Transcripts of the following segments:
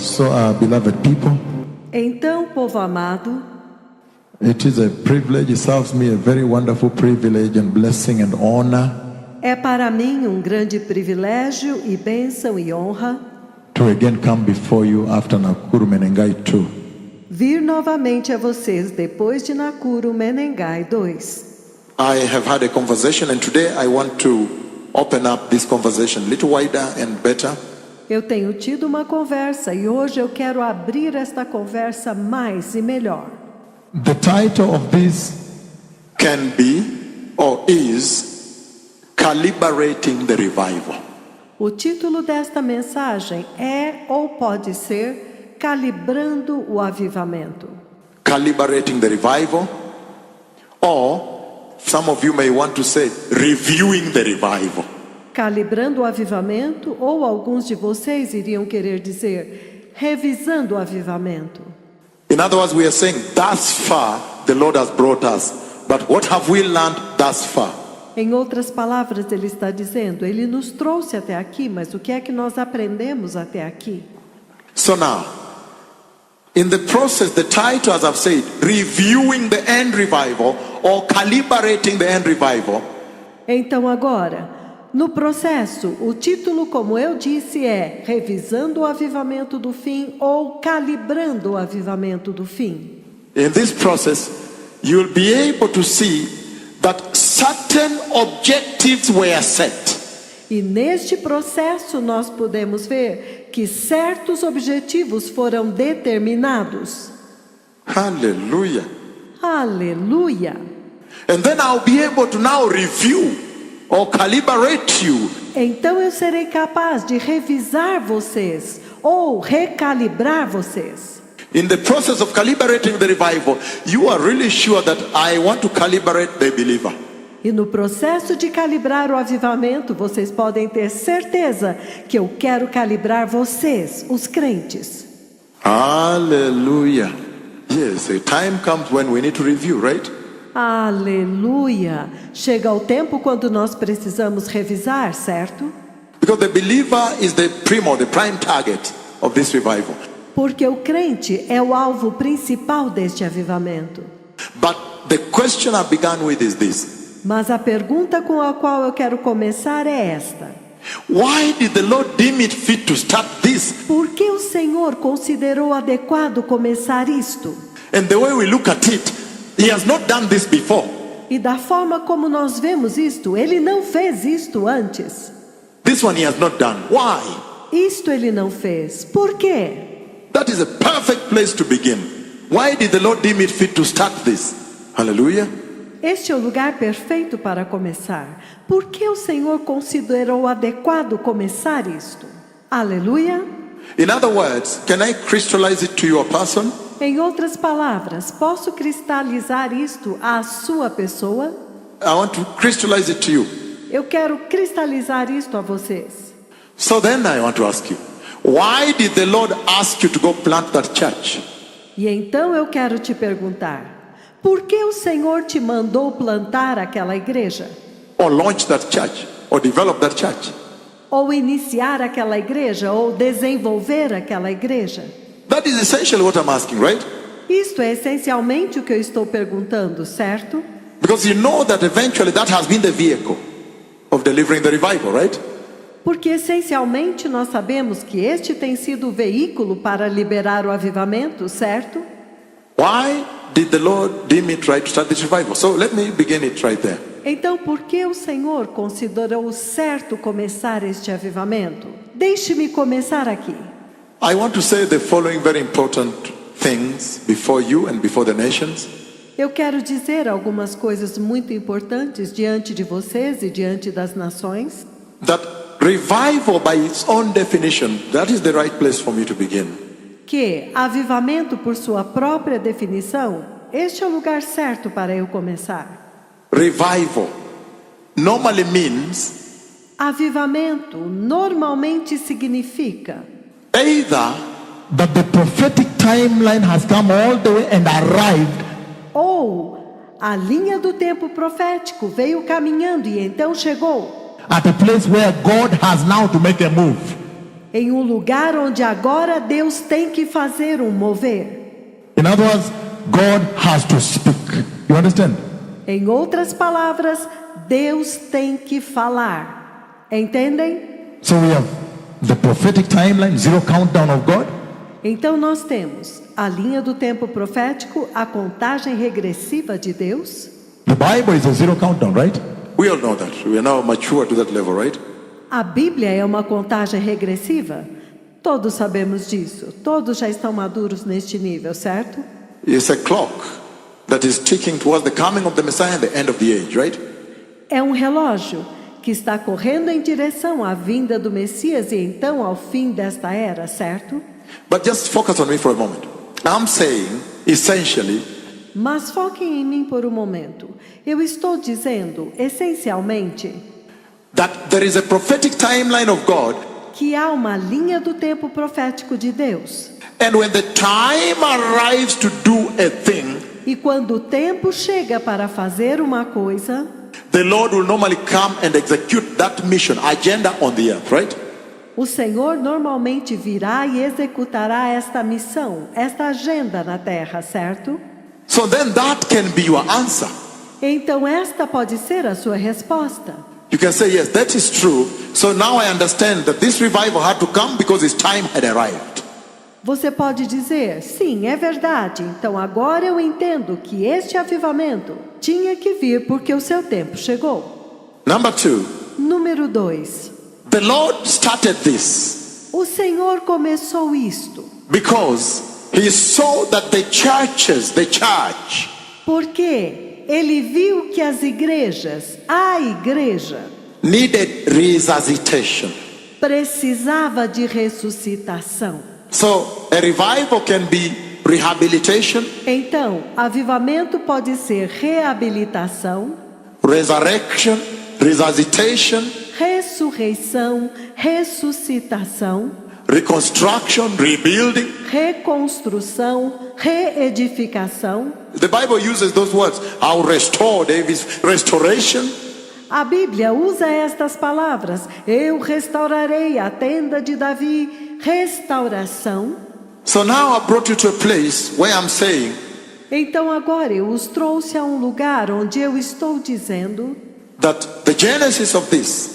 So, beloved people, Então, povo amado, it is a privilege, it serves me a very wonderful privilege and blessing and honor é para mim um grande privilégio e bênção e honra to again come before you after Nakuru Menengai 2. vir novamente a vocês depois de Nakuru Menengai 2. I have had a conversation and today I want to open up this conversation a little wider and better. Eu tenho tido uma conversa e hoje eu quero abrir esta conversa mais e melhor. The title of this can be or is Calibrating the Revival. O título desta mensagem é ou pode ser Calibrando o Avivamento. Calibrating the Revival, or some of you may want to say Reviewing the Revival. Calibrando o avivamento, ou alguns de vocês iriam querer dizer revisando o avivamento. In other words, we are saying thus far the Lord has brought us, but what have we learned thus far? Em outras palavras, ele está dizendo, ele nos trouxe até aqui, mas o que é que nós aprendemos até aqui? So now, in the process, the title, as I've said, Reviewing the End Revival or Calibrating the End Revival. Então agora, no processo, o título, como eu disse, é Revisando o Avivamento do Fim ou Calibrando o Avivamento do Fim. In this process, you'll be able to see that certain objectives were set. E neste processo nós podemos ver que certos objetivos foram determinados. Hallelujah. Aleluia! And then I'll be able to now review or calibrate you. Então eu serei capaz de revisar vocês ou recalibrar vocês. In the process of calibrating the revival, you are really sure that I want to calibrate the believer. E no processo de calibrar o avivamento, vocês podem ter certeza que eu quero calibrar vocês, os crentes. Hallelujah. Yes, a time comes when we need to review, right? Aleluia! Chega o tempo quando nós precisamos revisar, certo? Because the believer is the prime target of this revival. Porque o crente é o alvo principal deste avivamento. But the question I began with is this. Mas a pergunta com a qual eu quero começar é esta. Why did the Lord deem it fit to start this? Por que o Senhor considerou adequado começar isto? And the way we look at it, He has not done this before. E da forma como nós vemos isto, Ele não fez isto antes. This one He has not done. Why? Isto Ele não fez. Por quê? That is a perfect place to begin. Why did the Lord deem it fit to start this? Hallelujah. Este é o lugar perfeito para começar. Por que o Senhor considerou adequado começar isto? Aleluia. In other words, can I crystallize it to your person? Em outras palavras, posso cristalizar isto à sua pessoa? I want to crystallize it to you. Eu quero cristalizar isto a vocês. So then I want to ask you, why did the Lord ask you to go plant that church? E então eu quero te perguntar, por que o Senhor te mandou plantar aquela igreja? Or launch that church? Or develop that church? Ou iniciar aquela igreja? Ou desenvolver aquela igreja? That is essentially what I'm asking, right? Isto é essencialmente o que eu estou perguntando, certo? Because you know that eventually that has been the vehicle of delivering the revival, right? Porque essencialmente nós sabemos que este tem sido o veículo para liberar o avivamento, certo? Why did the Lord deem it right to start this revival? So let me begin it right there. Então, por que o Senhor considerou certo começar este avivamento? Deixe-me começar aqui. I want to say the following very important things before you and before the nations. Eu quero dizer algumas coisas muito importantes diante de vocês e diante das nações. That revival, by its own definition, that is the right place for me to begin. Que avivamento, por sua própria definição, este é o lugar certo para eu começar. Revival normally means Avivamento normalmente significa either that the prophetic timeline has come all the way and arrived, ou a linha do tempo profético veio caminhando e então chegou at a place where God has now to make a move. em um lugar onde agora Deus tem que fazer um mover. In other words, God has to speak. You understand? Em outras palavras, Deus tem que falar. Entendem? So we have the prophetic timeline, zero countdown of God. Então nós temos a linha do tempo profético, a contagem regressiva de Deus. The Bible is a zero countdown, right? We all know that. We are now mature to that level, right? A Bíblia é uma contagem regressiva? Todos sabemos disso. Todos já estão maduros neste nível, certo? It's a clock that is ticking towards the coming of the Messiah and the end of the age, right? É um relógio que está correndo em direção à vinda do Messias e então ao fim desta era, certo? But just focus on me for a moment. I'm saying, essentially, Mas foquem em mim por um momento. Eu estou dizendo, essencialmente, that there is a prophetic timeline of God, que há uma linha do tempo profético de Deus. and when the time arrives to do a thing, E quando o tempo chega para fazer uma coisa, the Lord will normally come and execute that mission, agenda on the earth, right? o Senhor normalmente virá e executará esta missão, esta agenda na terra, certo? So then that can be your answer. Então esta pode ser a sua resposta. You can say, yes, that is true. So now I understand that this revival had to come because its time had arrived. Você pode dizer, sim, é verdade. Então agora eu entendo que este avivamento tinha que vir porque o seu tempo chegou. Number 2, Número 2. the Lord started this O Senhor começou isto because He saw that the church, porque Ele viu que as igrejas, a igreja, needed resuscitation. precisava de ressuscitação. So a revival can be rehabilitation, Então, avivamento pode ser reabilitação, resurrection, resuscitation, ressurreição, ressuscitação, reconstruction, rebuilding. reconstrução, reedificação. The Bible uses those words. I'll restore David's restoration. A Bíblia usa estas palavras: eu restaurarei a tenda de Davi, restauração. So now I brought you to a place where I'm saying Então agora eu os trouxe a um lugar onde eu estou dizendo that the genesis of this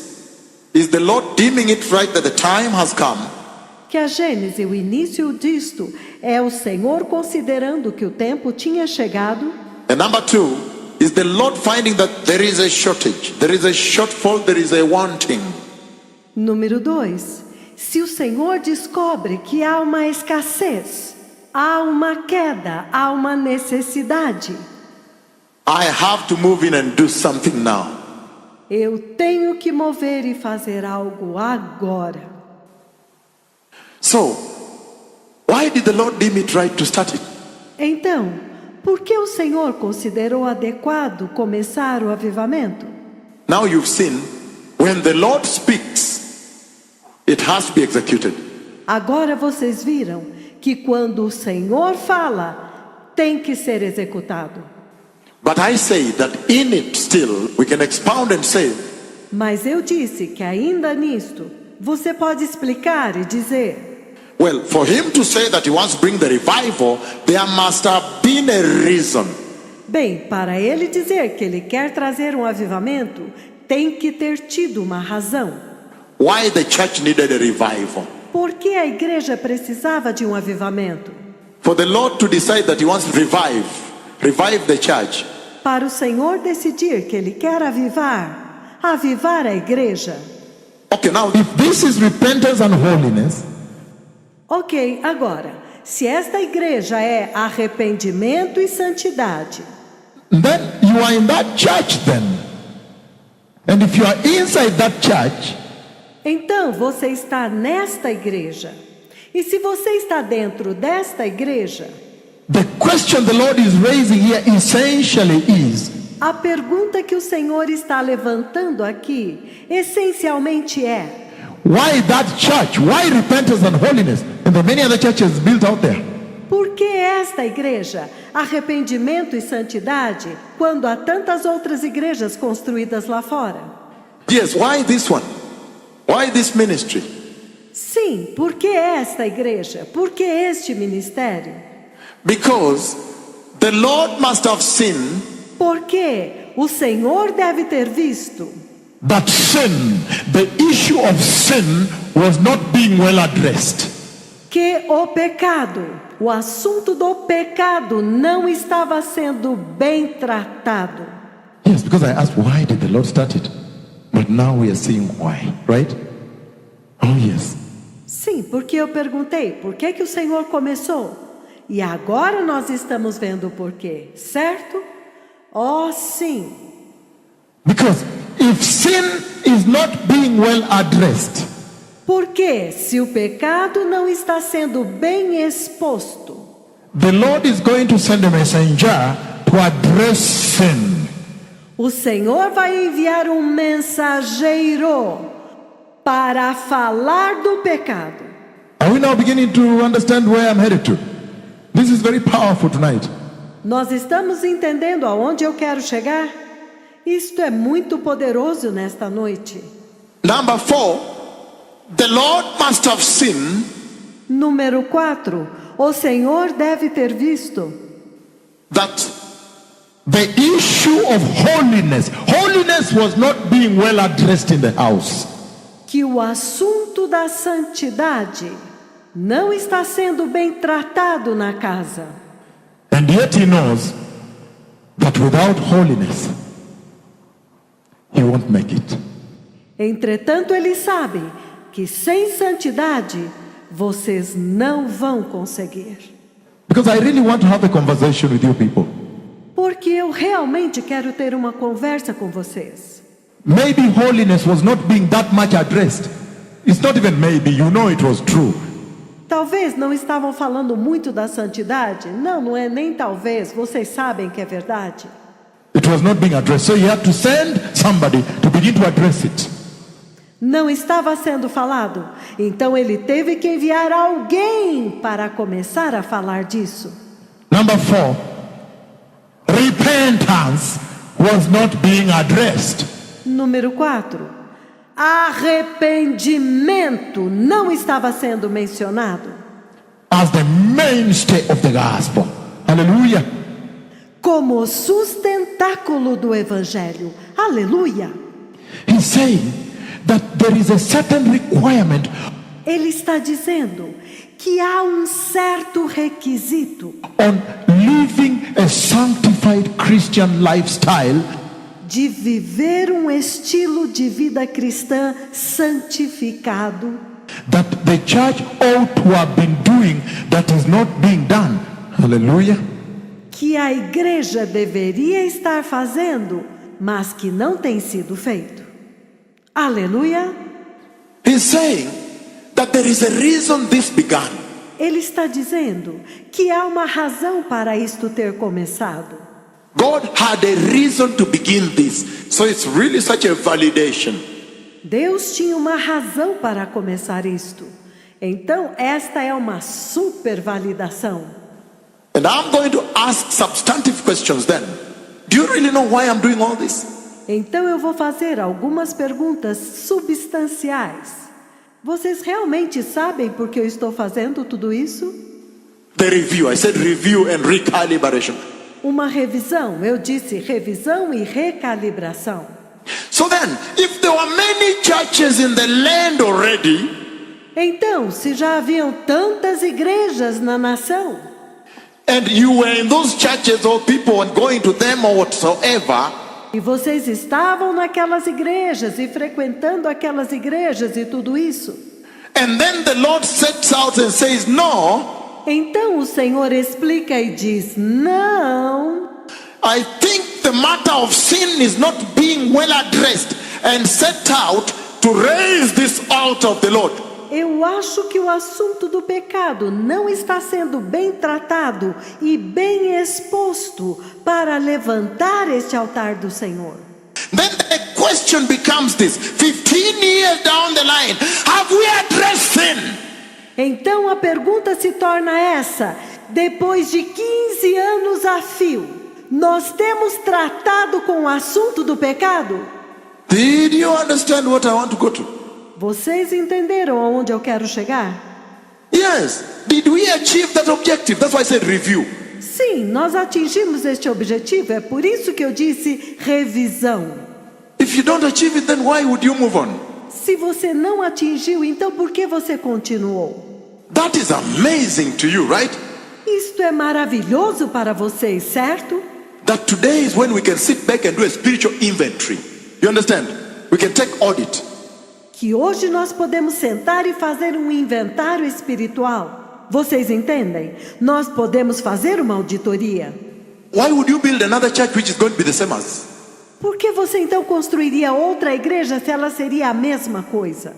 is the Lord deeming it right that the time has come que a Gênese, o início disto, é o Senhor considerando que o tempo tinha chegado. And number 2 is the Lord finding that there is a shortage, there is a shortfall, there is a wanting. Número 2. Se o Senhor descobre que há uma escassez, há uma queda, há uma necessidade, I have to move in and do something now. eu tenho que mover e fazer algo agora. So, why did the Lord deem it right to start it? Então, por que o Senhor considerou adequado começar o avivamento? Now you've seen, when the Lord speaks, it has to be executed. Agora vocês viram que quando o Senhor fala, tem que ser executado. But I say that in it still, we can expound and say, Mas eu disse que ainda nisto, você pode explicar e dizer: well, for him to say that he wants to bring the revival, there must have been a reason. bem, para ele dizer que ele quer trazer um avivamento, tem que ter tido uma razão. Why the church needed a revival. Por que a igreja precisava de um avivamento? For the Lord to decide that he wants to revive the church. Para o Senhor decidir que ele quer avivar a igreja. Okay, now If this is repentance and holiness, Ok, agora, se esta igreja é arrependimento e santidade, then you are in that church then. And if you are inside that church, então você está nesta igreja. E se você está dentro desta igreja, the question the Lord is raising here essentially is, a pergunta que o Senhor está levantando aqui, essencialmente é: why that church? Why repentance and holiness? And the many other churches built out there. por que esta igreja, arrependimento e santidade, quando há tantas outras igrejas construídas lá fora? yes, why this one? Why this ministry? Sim, por que esta igreja? Por que este ministério? Because the Lord must have seen Porque o Senhor deve ter visto that sin, the issue of sin, was not being well addressed. que o pecado, o assunto do pecado não estava sendo bem tratado. Yes, because I asked, why did the Lord start it? But now we are seeing why, right? Oh, yes. Sim, porque eu perguntei, por que que o Senhor começou? E agora nós estamos vendo o porquê, certo? Oh, sim. Because if sin is not being well addressed, Porque se o pecado não está sendo bem exposto, the Lord is going to send a messenger to address sin. o Senhor vai enviar um mensageiro para falar do pecado. Are we now beginning to understand where I'm headed to? This is very powerful tonight. Nós estamos entendendo aonde eu quero chegar? Isto é muito poderoso nesta noite. number 4, the Lord must have seen Número 4, o Senhor deve ter visto that The issue of holiness. Holiness was not being well addressed in the house. que o assunto da santidade não está sendo bem tratado na casa. And yet he knows that without holiness, he won't make it. Entretanto, ele sabe que sem santidade vocês não vão conseguir. Because I really want to have a conversation with you people. Porque eu realmente quero ter uma conversa com vocês. Maybe holiness was not being that much addressed. It's not even maybe, you know it was true. Talvez não estavam falando muito da santidade. Não é nem talvez. Vocês sabem que é verdade. It was not being addressed. So he had to send somebody to begin to address it. Não estava sendo falado. Então ele teve que enviar alguém para começar a falar disso. Number 4, repentance was not being addressed. Número 4. Arrependimento não estava sendo mencionado As the mainstay of the gospel. Hallelujah. como sustentáculo do evangelho. Aleluia! He's saying that there is a certain requirement Ele está dizendo que há um certo requisito on living a sanctified Christian lifestyle de viver um estilo de vida cristã santificado that the church ought to have been doing that is not being done. Hallelujah. que a igreja deveria estar fazendo, mas que não tem sido feito. Aleluia! he's saying that there is a reason this began. Ele está dizendo que há uma razão para isto ter começado. God had a reason to begin this. So it's really such a validation. Deus tinha uma razão para começar isto. Então, esta é uma super validação. And I'm going to ask substantive questions then. Do you really know why I'm doing all this? Então, eu vou fazer algumas perguntas substanciais. Vocês realmente sabem por que eu estou fazendo tudo isso? The review. I said review and recalibration. Uma revisão. Eu disse revisão e recalibração. So then, if there were many churches in the land already, Então, se já haviam tantas igrejas na nação, and you were in those churches or people were going to them or whatsoever, e vocês estavam naquelas igrejas e frequentando aquelas igrejas e tudo isso, and then the Lord sets out and says, no, então o Senhor explica e diz: não, I think the matter of sin is not being well addressed, and set out to raise this altar of the Lord. eu acho que o assunto do pecado não está sendo bem tratado e bem exposto para levantar este altar do Senhor. Then the question becomes this: 15 years down the line, have we addressed sin? Então a pergunta se torna essa: depois de 15 anos a fio, nós temos tratado com o assunto do pecado? Did you understand what I want to go to? Vocês entenderam aonde eu quero chegar? Yes. Did we achieve that objective? That's why I said review. Sim, nós atingimos este objetivo. É por isso que eu disse revisão. If you don't achieve it, then why would you move on? Se você não atingiu, então por que você continuou? That is amazing to you, right? Isto é maravilhoso para vocês, certo? That today is when we can sit back and do a spiritual inventory. You understand? We can take audit. Que hoje nós podemos sentar e fazer um inventário espiritual. Vocês entendem? Nós podemos fazer uma auditoria. Why would you build another church which is going to be the same as? Por que você então construiria outra igreja se ela seria a mesma coisa?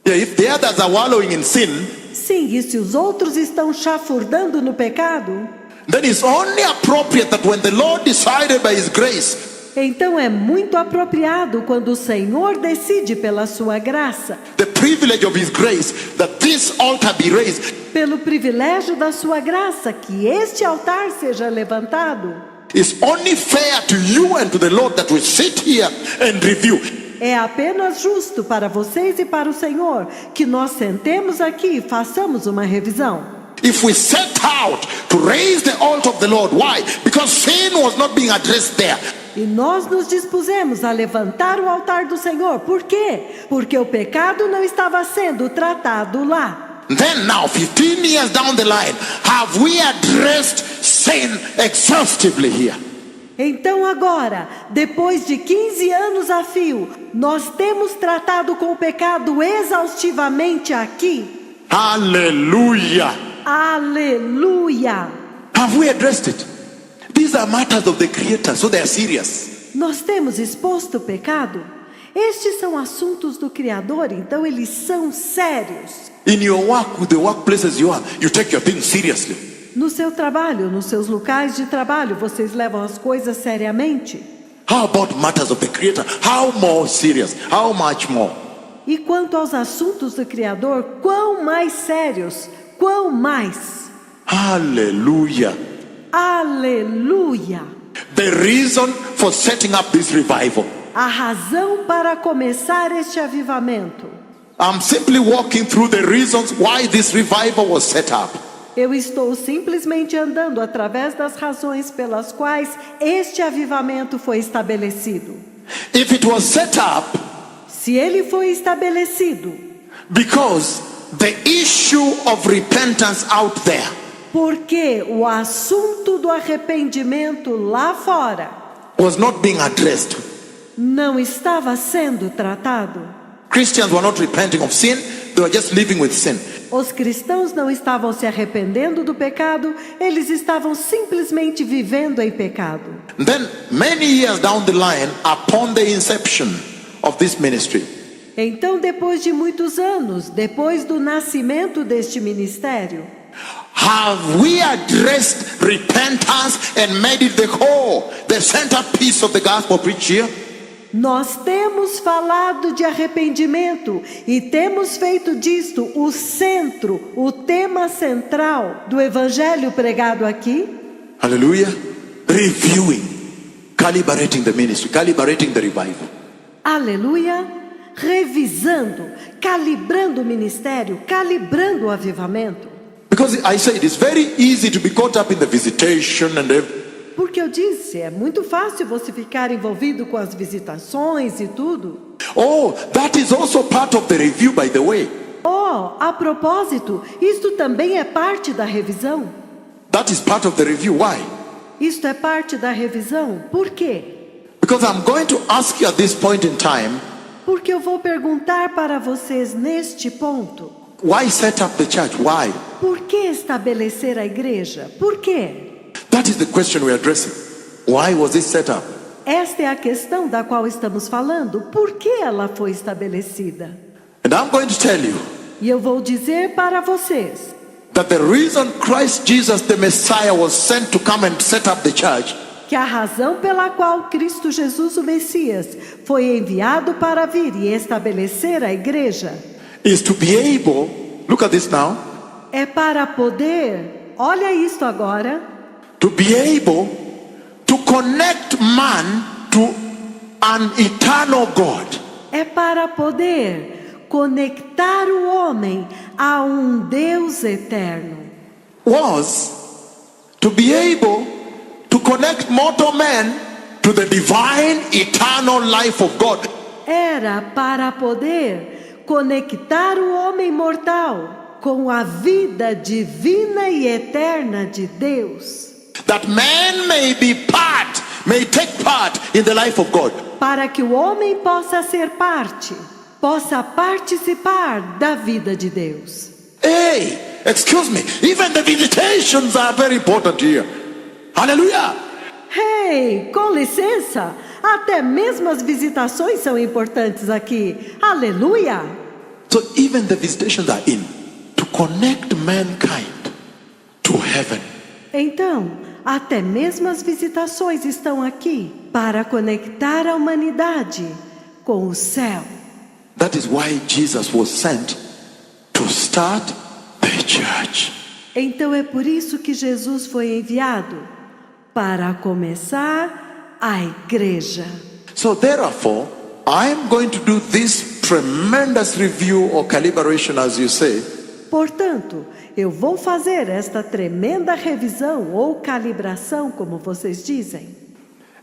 Yeah, if the others are wallowing in sin, Sim, e se os outros estão chafurdando no pecado, then it's only appropriate that when the Lord decided by His grace, então é muito apropriado quando o Senhor decide pela sua graça, the privilege of His grace, that this altar be raised, pelo privilégio da sua graça, que este altar seja levantado. it's only fair to you and to the Lord that we sit here and review. É apenas justo para vocês e para o Senhor que nós sentemos aqui e façamos uma revisão. If we set out to raise the altar of the Lord, why? Because sin was not being addressed there. E nós nos dispusemos a levantar o altar do Senhor. Por quê? Porque o pecado não estava sendo tratado lá. Then now, 15 years down the line, have we addressed sin exhaustively here? Então agora, depois de 15 anos a fio, nós temos tratado com o pecado exaustivamente aqui. Hallelujah. Aleluia! Have we addressed it? These are matters of the Creator, so they are serious. Nós temos exposto o pecado? Estes são assuntos do Criador, então eles são sérios. In your work, with the workplaces you are, you take your things seriously. No seu trabalho, nos seus locais de trabalho, vocês levam as coisas seriamente? How about matters of the Creator? How more serious? How much more? E quanto aos assuntos do Criador, quão mais sérios, quão mais? Hallelujah. Aleluia! The reason for setting up this revival. A razão para começar este avivamento. I'm simply walking through the reasons why this revival was set up. Eu estou simplesmente andando através das razões pelas quais este avivamento foi estabelecido. If it was set up Se ele foi estabelecido, because the issue of repentance out there porque o assunto do arrependimento lá fora was not being addressed. não estava sendo tratado. Christians were not repenting of sin, they were just living with sin. Os cristãos não estavam se arrependendo do pecado, eles estavam simplesmente vivendo em pecado. Then, many years down the line, upon the inception of this ministry, Então, depois de muitos anos, depois do nascimento deste ministério, have we addressed repentance and made it the core, the centerpiece of the gospel preached here? nós temos falado de arrependimento e temos feito disto o centro, o tema central do evangelho pregado aqui. Hallelujah. Reviewing, calibrating the ministry, calibrating the revival. Aleluia! Revisando, calibrando o ministério, calibrando o avivamento. Because I say it is very easy to be caught up in the visitation and everything. Porque eu disse, é muito fácil você ficar envolvido com as visitações e tudo. Oh, that is also part of the review, by the way. Oh, a propósito, isto também é parte da revisão. That is part of the review. Why? Isto é parte da revisão. Por quê? Because I'm going to ask you at this point in time, Porque eu vou perguntar para vocês neste ponto. why set up the church? Why? Por que estabelecer a igreja? Por quê? That is the question we're addressing. Why was it set up? Esta é a questão da qual estamos falando. Por que ela foi estabelecida? And I'm going to tell you E eu vou dizer para vocês that the reason Christ Jesus the Messiah was sent to come and set up the church que a razão pela qual Cristo Jesus o Messias foi enviado para vir e estabelecer a igreja is to be able, look at this now, é para poder, olha isto agora, to be able to connect man to an eternal God. é para poder conectar o homem a Deus eterno. Was to be able to connect mortal man to the divine eternal life of God. Era para poder conectar o homem mortal com a vida divina e eterna de Deus. That man may take part in the life of God. Para que o homem possa ser parte, possa participar da vida de Deus. Hey, excuse me, even the visitations are very important here. Hallelujah. Hey, com licença, até mesmo as visitações são importantes aqui. Aleluia! So even the visitations are in to connect mankind to heaven. Então, até mesmo as visitações estão aqui para conectar a humanidade com o céu. That is why Jesus was sent to start the church. Então é por isso que Jesus foi enviado para começar a igreja. So therefore, I am going to do this tremendous review or calibration, as you say. Portanto, eu vou fazer esta tremenda revisão ou calibração, como vocês dizem.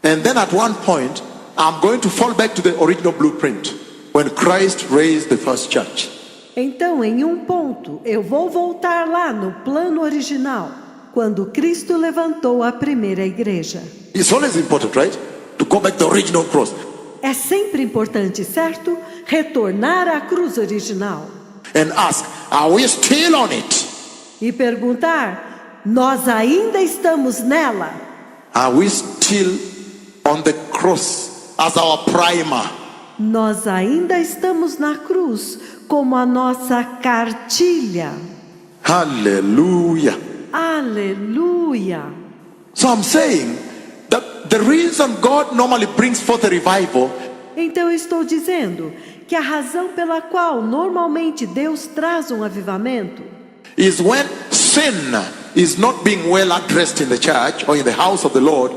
And then at one point, I'm going to fall back to the original blueprint when Christ raised the first church. Então, em um ponto, eu vou voltar lá no plano original, quando Cristo levantou a primeira igreja. It's always important, right? To go back to the original cross. É sempre importante, certo? Retornar à cruz original. And ask, are we still on it? E perguntar, nós ainda estamos nela? Are we still on the cross as our primer? Nós ainda estamos na cruz como a nossa cartilha. Hallelujah. Aleluia! So I'm saying that the reason God normally brings forth a revival Então eu estou dizendo que a razão pela qual normalmente Deus traz um avivamento is when sin is not being well addressed in the church or in the house of the Lord.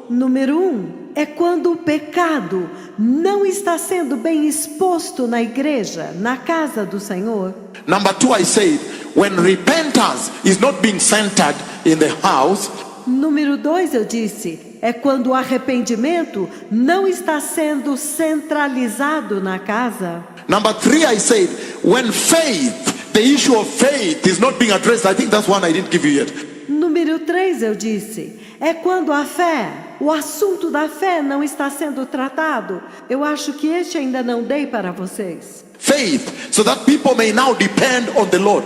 Número 1, é quando o pecado não está sendo bem exposto na igreja, na casa do Senhor. Number 2, I said, when repentance is not being centered in the house. Número 2, eu disse, é quando o arrependimento não está sendo centralizado na casa. Number 3, I said, when faith, the issue of faith is not being addressed. I think that's one I didn't give you yet. Número 3, eu disse, é quando a fé, o assunto da fé não está sendo tratado. Eu acho que este ainda não dei para vocês. Faith, so that people may now depend on the Lord.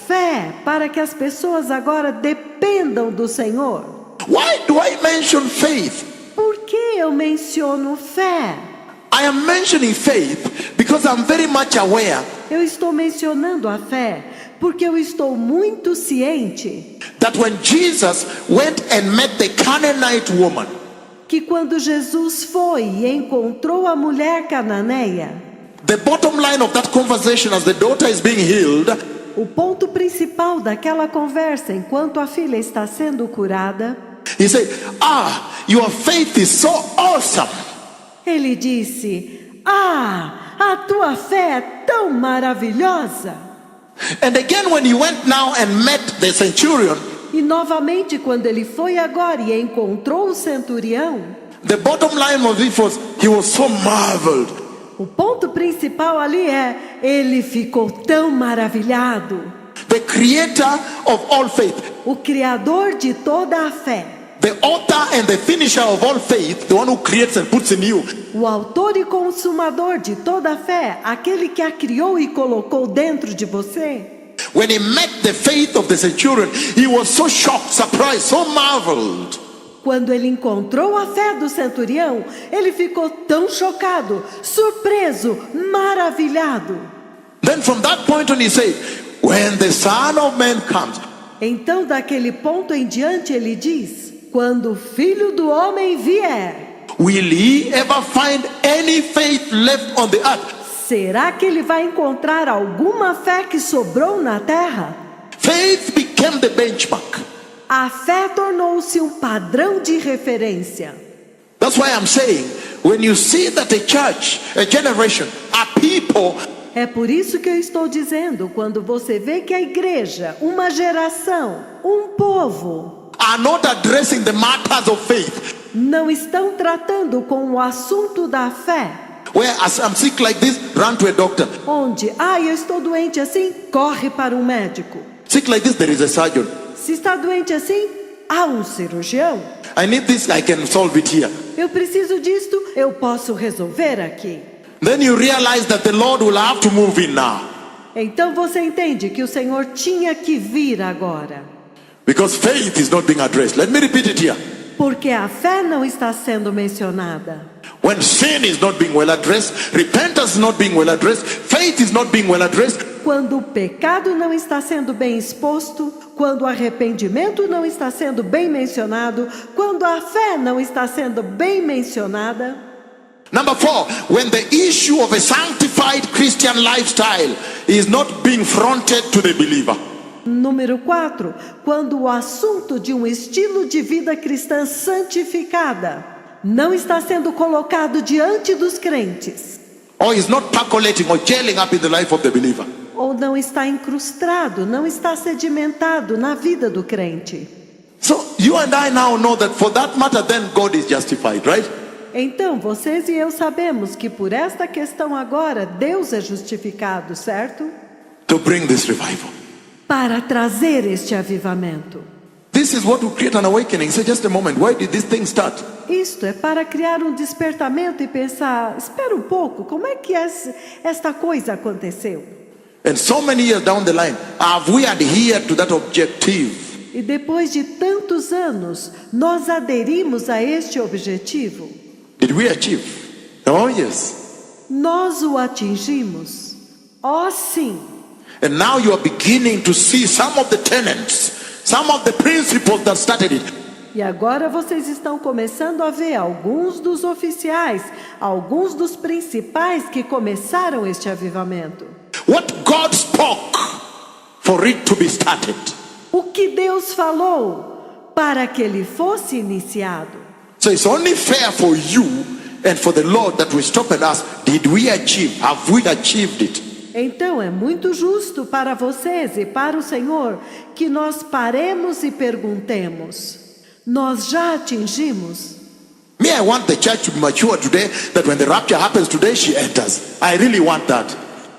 Fé, para que as pessoas agora dependam do Senhor. Why do I mention faith? Por que eu menciono fé? I am mentioning faith because I'm very much aware Eu estou mencionando a fé porque eu estou muito ciente that when Jesus went and met the Canaanite woman, que quando Jesus foi e encontrou a mulher cananeia, the bottom line of that conversation as the daughter is being healed, o ponto principal daquela conversa enquanto a filha está sendo curada, he said, your faith is so awesome. ele disse, a tua fé é tão maravilhosa. And again when he went now and met the centurion, E novamente quando ele foi agora e encontrou o centurião, the bottom line of it was, he was so marveled. o ponto principal ali é, ele ficou tão maravilhado. The creator of all faith, O criador de toda a fé, the author and the finisher of all faith, the one who creates and puts in you. o autor e consumador de toda a fé, aquele que a criou e colocou dentro de você. When he met the faith of the centurion, he was so shocked, surprised, so marveled. Quando ele encontrou a fé do centurião, ele ficou tão chocado, surpreso, maravilhado. Then from that point on he said, when the Son of Man comes, Então daquele ponto em diante ele diz, quando o Filho do Homem vier, will he ever find any faith left on the earth? será que ele vai encontrar alguma fé que sobrou na terra? Faith became the benchmark. A fé tornou-se um padrão de referência. That's why I'm saying, when you see that a church, a generation, are people É por isso que eu estou dizendo, quando você vê que a igreja, uma geração, um povo, are not addressing the matters of faith, não estão tratando com o assunto da fé, where as I'm sick like this, run to a doctor. onde, eu estou doente assim, corre para um médico. Sick like this, there is a surgeon. Se está doente assim, há um cirurgião. I need this, I can solve it here. Eu preciso disto, eu posso resolver aqui. Then you realize that the Lord will have to move in now. Então você entende que o Senhor tinha que vir agora. Because faith is not being addressed. Let me repeat it here. Porque a fé não está sendo mencionada. When sin is not being well addressed, repentance is not being well addressed, faith is not being well addressed, Quando o pecado não está sendo bem exposto, quando o arrependimento não está sendo bem mencionado, quando a fé não está sendo bem mencionada. Number 4, when the issue of a sanctified Christian lifestyle is not being fronted to the believer. Número 4, quando o assunto de um estilo de vida cristã santificada não está sendo colocado diante dos crentes, Or is not percolating or gelling up in the life of the believer. ou não está incrustado, não está sedimentado na vida do crente. So you and I now know that for that matter then God is justified, right? Então, vocês e eu sabemos que por esta questão agora, Deus é justificado, certo? To bring this revival. Para trazer este avivamento. This is what will create an awakening. Say just a moment, why did this thing start? Isto é para criar um despertamento e pensar, espera um pouco, como é que esta coisa aconteceu? And so many years down the line, have we adhered to that objective? E depois de tantos anos, nós aderimos a este objetivo? Did we achieve? Oh yes. Nós o atingimos? Oh sim! And now you are beginning to see some of the tenets, some of the principles that started it. E agora vocês estão começando a ver alguns dos oficiais, alguns dos principais que começaram este avivamento. What God spoke for it to be started. O que Deus falou para que ele fosse iniciado. So it's only fair for you and for the Lord that we stop and ask, did we achieve? Have we achieved it? Então é muito justo para vocês e para o Senhor que nós paremos e perguntemos: nós já atingimos? Me, I want the church to be mature today, that when the rapture happens today, she enters. I really want that.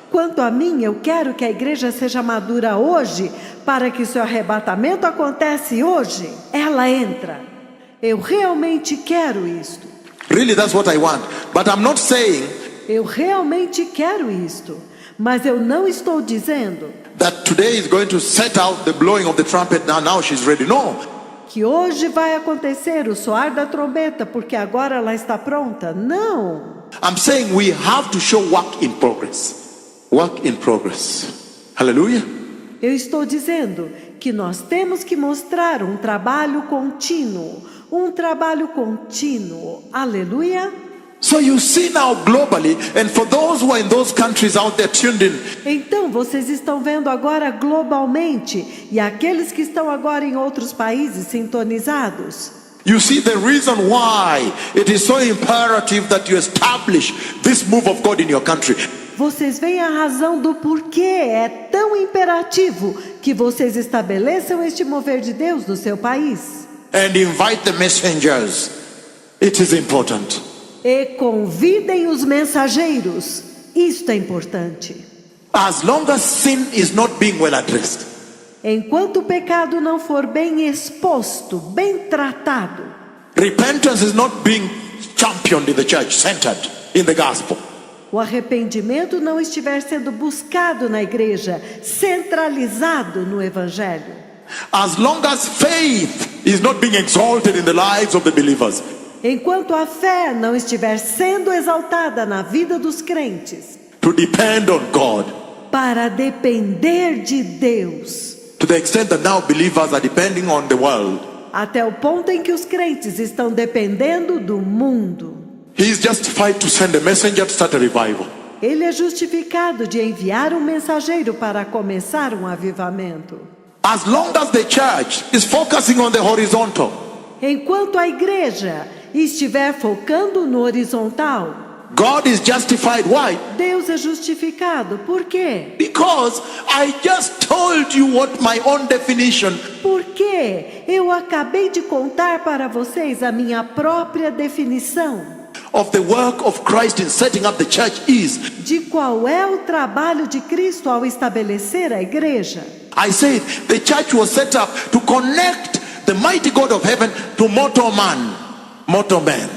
Quanto a mim, eu quero que a igreja seja madura hoje, para que se o arrebatamento acontece hoje, ela entra. Eu realmente quero isto. Really, that's what I want. But I'm not saying Eu realmente quero isto. Mas eu não estou dizendo that today is going to set out the blowing of the trumpet. Now she's ready. No. que hoje vai acontecer o soar da trombeta, porque agora ela está pronta. Não. I'm saying we have to show work in progress. Work in progress. Hallelujah. Eu estou dizendo que nós temos que mostrar um trabalho contínuo. Um trabalho contínuo. Aleluia. So you see now globally, and for those who are in those countries out there tuned in, Então vocês estão vendo agora globalmente, e aqueles que estão agora em outros países sintonizados, you see the reason why it is so imperative that you establish this move of God in your country. vocês veem a razão do porquê é tão imperativo que vocês estabeleçam este mover de Deus no seu país. And invite the messengers. It is important. E convidem os mensageiros. Isto é importante. As long as sin is not being well addressed, Enquanto o pecado não for bem exposto, bem tratado, repentance is not being championed in the church, centered in the gospel, o arrependimento não estiver sendo buscado na igreja, centralizado no evangelho, as long as faith is not being exalted in the lives of the believers, enquanto a fé não estiver sendo exaltada na vida dos crentes, to depend on God, para depender de Deus, to the extent that now believers are depending on the world. até o ponto em que os crentes estão dependendo do mundo. He is justified to send a messenger to start a revival. Ele é justificado de enviar um mensageiro para começar um avivamento. As long as the church is focusing on the horizontal, Enquanto a igreja estiver focando no horizontal, God is justified. Why? Deus é justificado. Por quê? Because I just told you what my own definition. Porque eu acabei de contar para vocês a minha própria definição Of the work of Christ in setting up the church is. de qual é o trabalho de Cristo ao estabelecer a igreja. I said the church was set up to connect the mighty God of heaven to mortal man.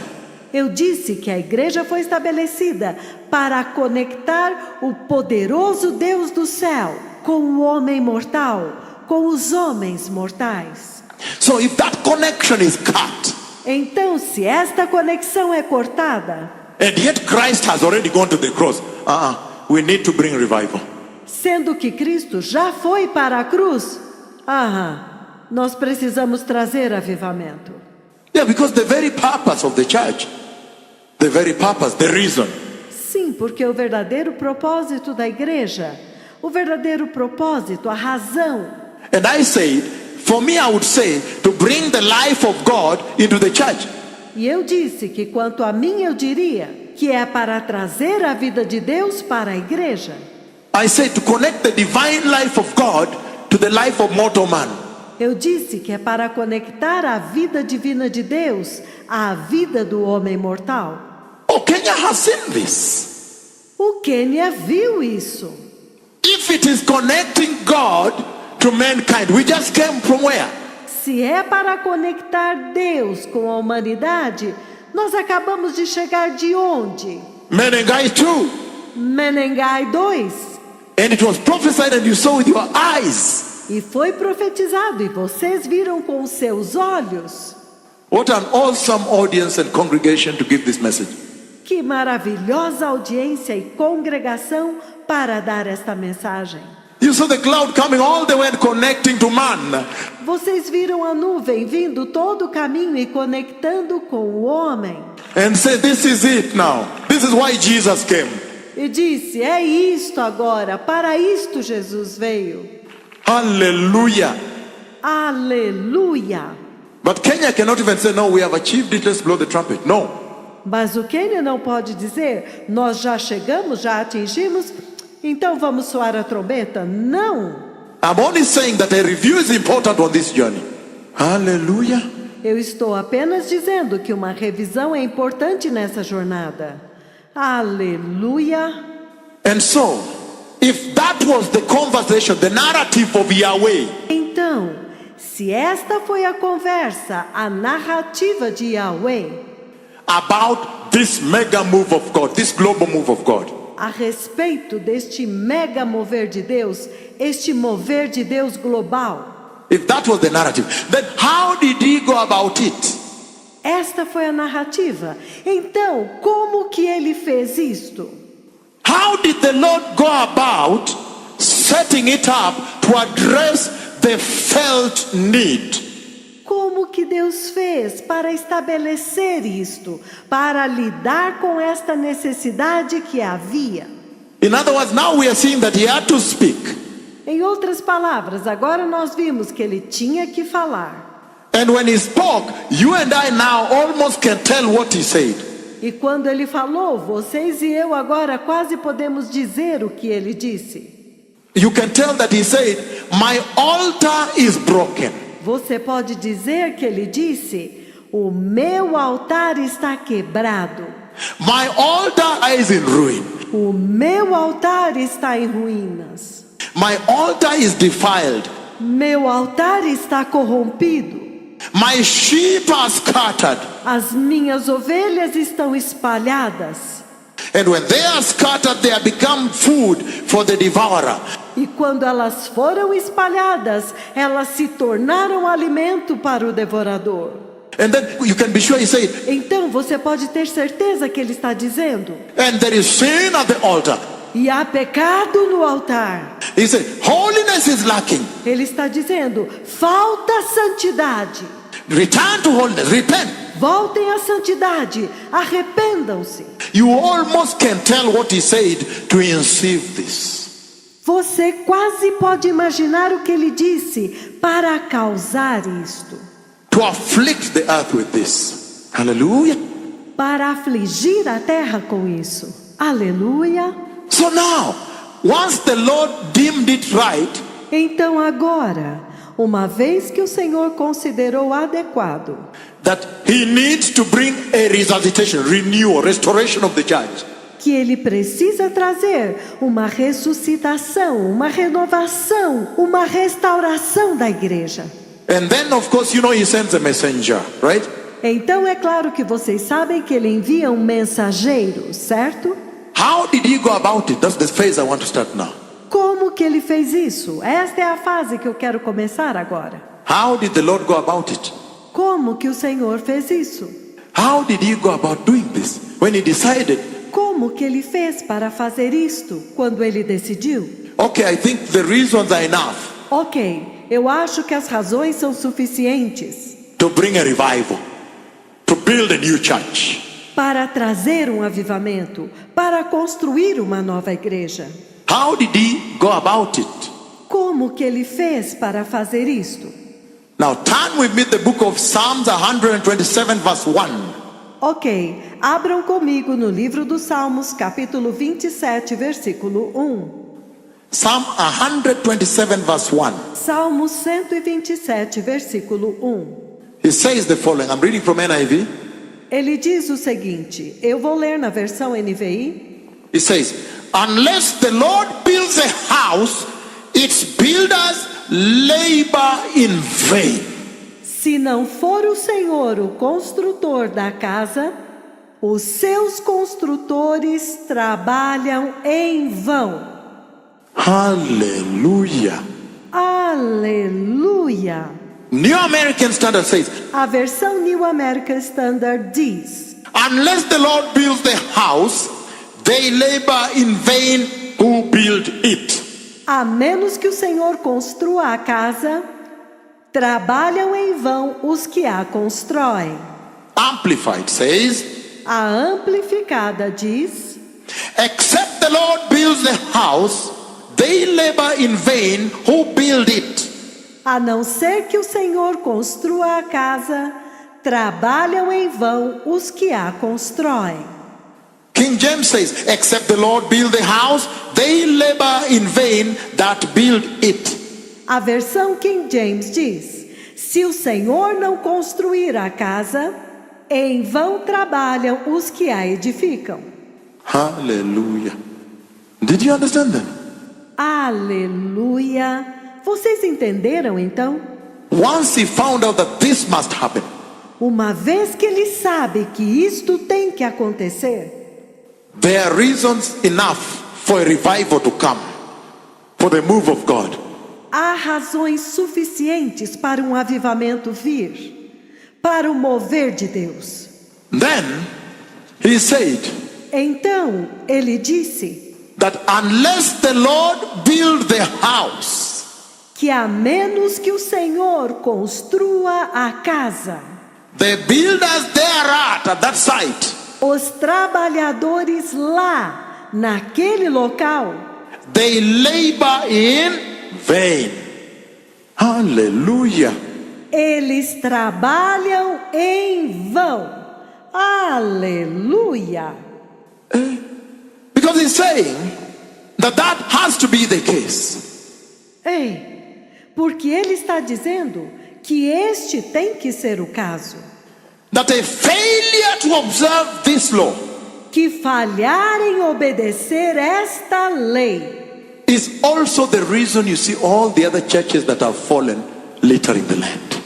Eu disse que a igreja foi estabelecida para conectar o poderoso Deus do céu com o homem mortal, com os homens mortais. So if that connection is cut, então, se esta conexão é cortada, and yet Christ has already gone to the cross, we need to bring revival. sendo que Cristo já foi para a cruz, nós precisamos trazer avivamento. Yeah, because the very purpose of the church, the very purpose, the reason, Sim, porque o verdadeiro propósito da igreja, o verdadeiro propósito, a razão. and I said, for me I would say, to bring the life of God into the church. E eu disse que quanto a mim eu diria que é para trazer a vida de Deus para a igreja. I said to connect the divine life of God to the life of mortal man. Eu disse que é para conectar a vida divina de Deus à vida do homem mortal. Oh, Kenya has seen this. O Quênia viu isso. If it is connecting God to mankind, we just came from where? Se é para conectar Deus com a humanidade, nós acabamos de chegar de onde? Menengai 2. Menengai 2. And it was prophesied and you saw with your eyes. E foi profetizado e vocês viram com os seus olhos. What an awesome audience and congregation to give this message. Que maravilhosa audiência e congregação para dar esta mensagem. You saw the cloud coming all the way and connecting to man. Vocês viram a nuvem vindo todo o caminho e conectando com o homem. And said, this is it now. This is why Jesus came. E disse, é isto agora, para isto Jesus veio. Hallelujah. Aleluia. But Kenya cannot even say, no, we have achieved it, let's blow the trumpet. No. Mas o Quênia não pode dizer, nós já chegamos, já atingimos, então vamos soar a trombeta. Não. I'm only saying that a review is important on this journey. Hallelujah. Eu estou apenas dizendo que uma revisão é importante nessa jornada. Aleluia. And so, if that was the conversation, the narrative of Yahweh, Então, se esta foi a conversa, a narrativa de Yahweh, about this mega move of God, this global move of God, a respeito deste mega mover de Deus, este mover de Deus global, if that was the narrative, then how did he go about it? esta foi a narrativa. Então, como que ele fez isto? How did the Lord go about setting it up to address the felt need? Como que Deus fez para estabelecer isto, para lidar com esta necessidade que havia? In other words, now we are seeing that he had to speak. Em outras palavras, agora nós vimos que ele tinha que falar. And when he spoke, you and I now almost can tell what he said. E quando ele falou, vocês e eu agora quase podemos dizer o que ele disse. You can tell that he said, my altar is broken. Você pode dizer que ele disse, o meu altar está quebrado. My altar is in ruin. O meu altar está em ruínas. My altar is defiled. Meu altar está corrompido. My sheep are scattered. As minhas ovelhas estão espalhadas. And when they are scattered, they have become food for the devourer. E quando elas foram espalhadas, elas se tornaram alimento para o devorador. And then you can be sure he said, Então você pode ter certeza que ele está dizendo, and there is sin at the altar. e há pecado no altar. He said, holiness is lacking. Ele está dizendo, falta santidade. Return to holiness, repent. Voltem à santidade, arrependam-se. You almost can tell what he said to inceive this. Você quase pode imaginar o que ele disse para causar isto. To afflict the earth with this. Hallelujah. para afligir a terra com isso. Aleluia! So now, once the Lord deemed it right, Então agora, uma vez que o Senhor considerou adequado that he needs to bring a resuscitation, renewal, restoration of the church, que ele precisa trazer uma ressuscitação, uma renovação, uma restauração da igreja. and then of course you know he sends a messenger, right? Então é claro que vocês sabem que ele envia um mensageiro, certo? How did he go about it? That's the phase I want to start now. Como que ele fez isso? Esta é a fase que eu quero começar agora. How did the Lord go about it? Como que o Senhor fez isso? How did he go about doing this? When he decided, Como que ele fez para fazer isto quando ele decidiu? okay, I think the reasons are enough Ok, eu acho que as razões são suficientes to bring a revival, to build a new church. para trazer um avivamento, para construir uma nova igreja. How did he go about it? Como que ele fez para fazer isto? Now turn with me to the book of Psalms 127 verse 1. Ok, abram comigo no livro dos Salmos, capítulo 27, versículo 1. Psalm 127 verse 1. Salmo 127, versículo 1. He says the following. I'm reading from NIV. Ele diz o seguinte, eu vou ler na versão NVI. He says, unless the Lord builds a house, its builders labor in vain. Se não for o Senhor o construtor da casa, os seus construtores trabalham em vão. Hallelujah. Aleluia! New American Standard says, A versão New American Standard diz: unless the Lord builds the house, they labor in vain who build it. a menos que o Senhor construa a casa, trabalham em vão os que a constroem. Amplified says, A amplificada diz: except the Lord builds the house, they labor in vain who build it. a não ser que o Senhor construa a casa, trabalham em vão os que a constroem. King James says, except the Lord build the house, they labor in vain that build it. A versão King James diz: se o Senhor não construir a casa, em vão trabalham os que a edificam. Hallelujah. Did you understand that? Aleluia! Vocês entenderam então? Once he found out that this must happen, Uma vez que ele sabe que isto tem que acontecer, there are reasons enough for a revival to come, for the move of God. há razões suficientes para um avivamento vir, para o mover de Deus. Then he said Então ele disse that unless the Lord build the house, que a menos que o Senhor construa a casa, the builders thereat at that site, os trabalhadores lá, naquele local, they labor in vain. Hallelujah. eles trabalham em vão. Aleluia! Because he's saying that that has to be the case. Ei, porque ele está dizendo que este tem que ser o caso. That a failure to observe this law Que falhar em obedecer esta lei is also the reason you see all the other churches that have fallen later in the land.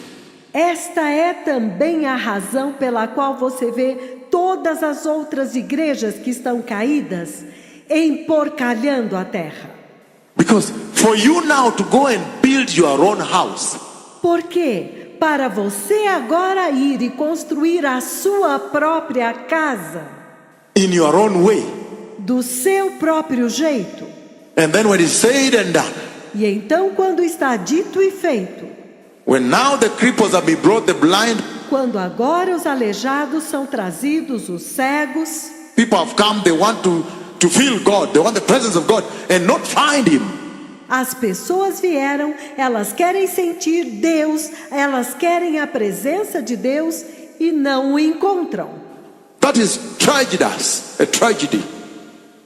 Esta é também a razão pela qual você vê todas as outras igrejas que estão caídas emporcalhando a terra. Because for you now to go and build your own house, Porque para você agora ir e construir a sua própria casa, in your own way, do seu próprio jeito, and then when it's said and done, e então quando está dito e feito, when now the cripples have been brought, the blind, quando agora os aleijados são trazidos, os cegos, people have come, they want to feel God, they want the presence of God and not find Him. as pessoas vieram, elas querem sentir Deus, elas querem a presença de Deus e não o encontram. That is tragedies, a tragedy.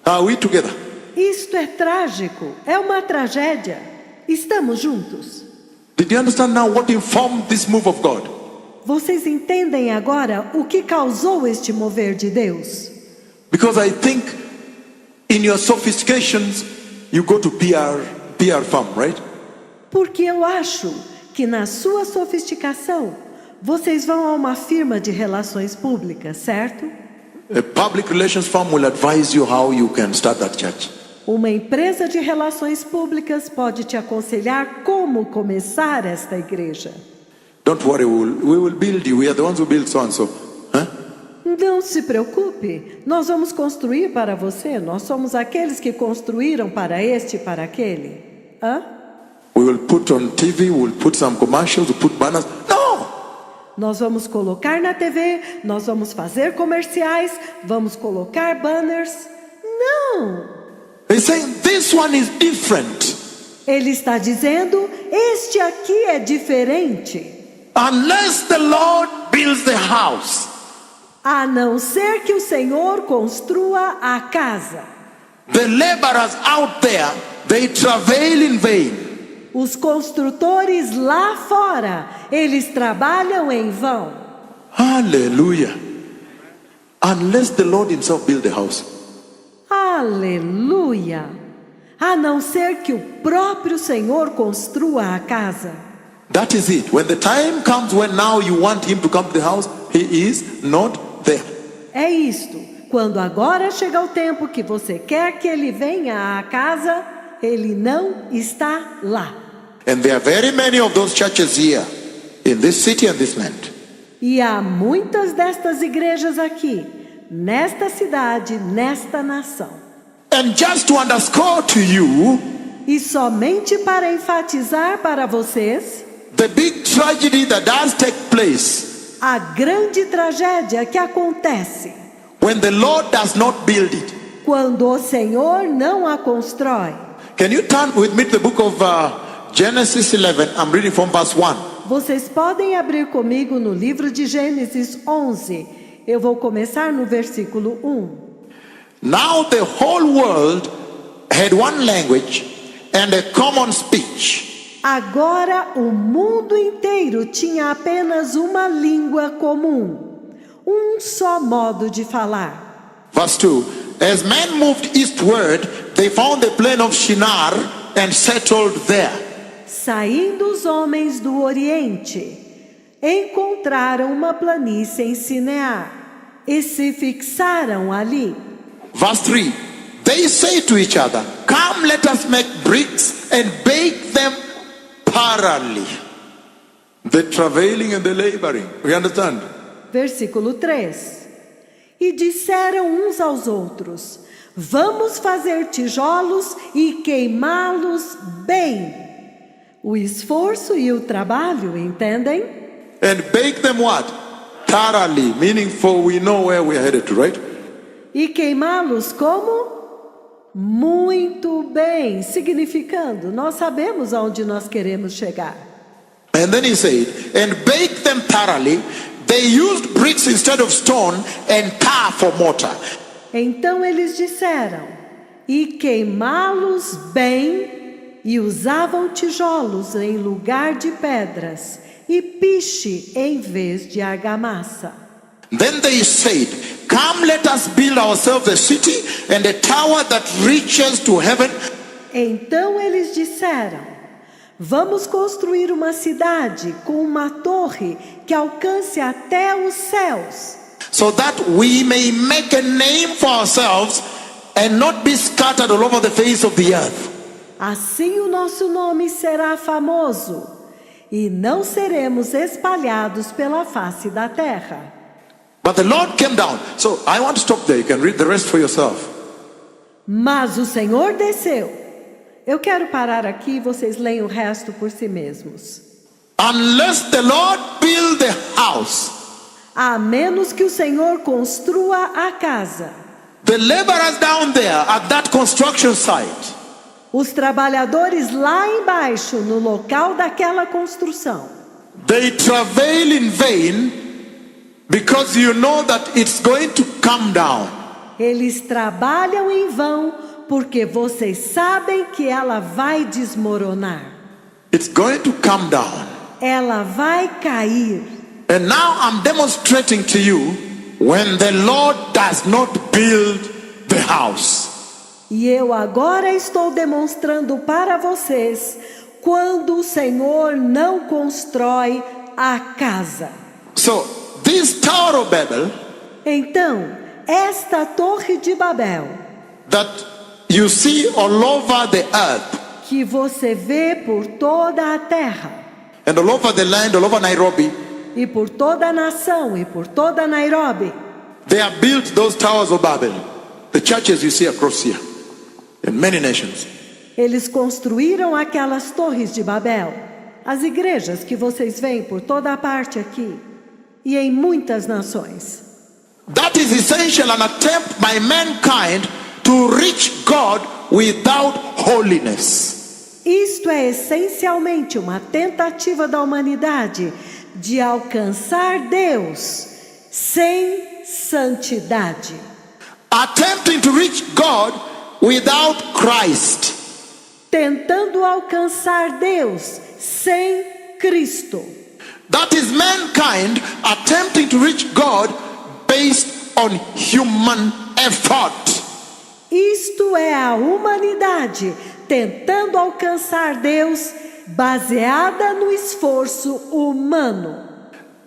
Are we together? Isto é trágico, é uma tragédia. Estamos juntos. Did you understand now what informed this move of God? Vocês entendem agora o que causou este mover de Deus? Because I think in your sophistications, you go to PR firm, right? Porque eu acho que na sua sofisticação, vocês vão a uma firma de relações públicas, certo? A public relations firm will advise you how you can start that church. Uma empresa de relações públicas pode te aconselhar como começar esta igreja. Don't worry, we will build you. We are the ones who build so and so. Huh? Não se preocupe, nós vamos construir para você. Nós somos aqueles que construíram para este e para aquele. Hã? We will put on TV, we will put some commercials, we'll put banners. No! Nós vamos colocar na TV, nós vamos fazer comerciais, vamos colocar banners. Não! He's saying this one is different. Ele está dizendo, este aqui é diferente. Unless the Lord builds the house. A não ser que o Senhor construa a casa. The laborers out there, they travail in vain. Os construtores lá fora, eles trabalham em vão. Hallelujah. Unless the Lord himself build the house. Aleluia! A não ser que o próprio Senhor construa a casa. That is it. When the time comes when now you want him to come to the house, he is not there. É isto. Quando agora chega o tempo que você quer que ele venha à casa, ele não está lá. And there are very many of those churches here, in this city and this land. E há muitas destas igrejas aqui, nesta cidade, nesta nação. And just to underscore to you, E somente para enfatizar para vocês, the big tragedy that does take place a grande tragédia que acontece when the Lord does not build it. quando o Senhor não a constrói. Can you turn with me to the book of Genesis 11? I'm reading from verse 1. Vocês podem abrir comigo no livro de Gênesis 11. Eu vou começar no versículo 1. Now the whole world had one language and a common speech. Agora o mundo inteiro tinha apenas uma língua comum, um só modo de falar. Verse 2. As men moved eastward, they found the plain of Shinar and settled there. Saindo os homens do Oriente, encontraram uma planície em Sinear e se fixaram ali. Verse 3. They say to each other, come, let us make bricks and bake them thoroughly. The travailing and the laboring. We understand? Versículo 3. E disseram uns aos outros, vamos fazer tijolos e queimá-los bem. O esforço e o trabalho, entendem? And bake them what? Thoroughly, meaning for we know where we are headed to, right? E queimá-los como? Muito bem, significando, nós sabemos aonde nós queremos chegar. And then he said, and bake them thoroughly. They used bricks instead of stone and tar for mortar. Então eles disseram, e queimá-los bem, e usavam tijolos em lugar de pedras, e piche em vez de argamassa. Then they said, come, let us build ourselves a city and a tower that reaches to heaven. Então eles disseram, vamos construir uma cidade com uma torre que alcance até os céus, so that we may make a name for ourselves and not be scattered all over the face of the earth. assim o nosso nome será famoso, e não seremos espalhados pela face da terra. But the Lord came down. So I want to stop there. You can read the rest for yourself. Mas o Senhor desceu. Eu quero parar aqui e vocês leem o resto por si mesmos. Unless the Lord build the house, A menos que o Senhor construa a casa, the laborers down there at that construction site, os trabalhadores lá embaixo, no local daquela construção, they travail in vain Because you know that it's going to come down. Eles trabalham em vão porque vocês sabem que ela vai desmoronar. It's going to come down. Ela vai cair. And now I'm demonstrating to you when the Lord does not build the house. E eu agora estou demonstrando para vocês quando o Senhor não constrói a casa. So this Tower of Babel Então, esta torre de Babel, that you see all over the earth que você vê por toda a terra, and all over the land, all over Nairobi, e por toda a nação, e por toda Nairobi, they have built those towers of Babel. The churches you see across here in many nations. eles construíram aquelas torres de Babel, as igrejas que vocês veem por toda a parte aqui, e em muitas nações. That is essential an attempt by mankind to reach God without holiness. Isto é essencialmente uma tentativa da humanidade de alcançar Deus sem santidade. Attempting to reach God without Christ. Tentando alcançar Deus sem Cristo. That is mankind attempting to reach God based on human effort. Isto é a humanidade tentando alcançar Deus baseada no esforço humano.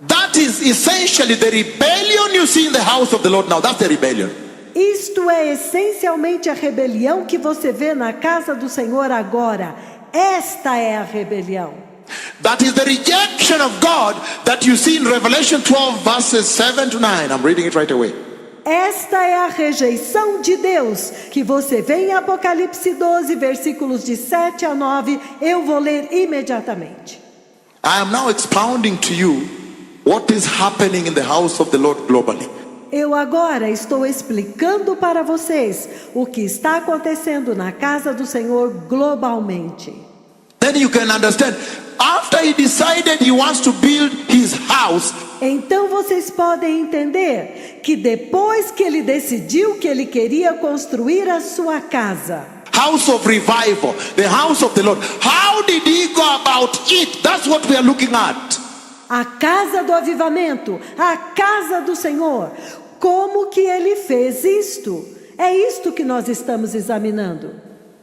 That is essentially the rebellion you see in the house of the Lord now. That's the rebellion. Isto é essencialmente a rebelião que você vê na casa do Senhor agora. Esta é a rebelião. That is the rejection of God that you see in Revelation 12 verses 7 to 9. I'm reading it right away. Esta é a rejeição de Deus que você vê em Apocalipse 12, versículos de 7 a 9. Eu vou ler imediatamente. I am now expounding to you what is happening in the house of the Lord globally. Eu agora estou explicando para vocês o que está acontecendo na casa do Senhor globalmente. Then you can understand. After he decided he wants to build his house, Então vocês podem entender que depois que ele decidiu que ele queria construir a sua casa, house of revival, the house of the Lord, how did he go about it? That's what we are looking at. a casa do avivamento, a casa do Senhor, como que ele fez isto? É isto que nós estamos examinando.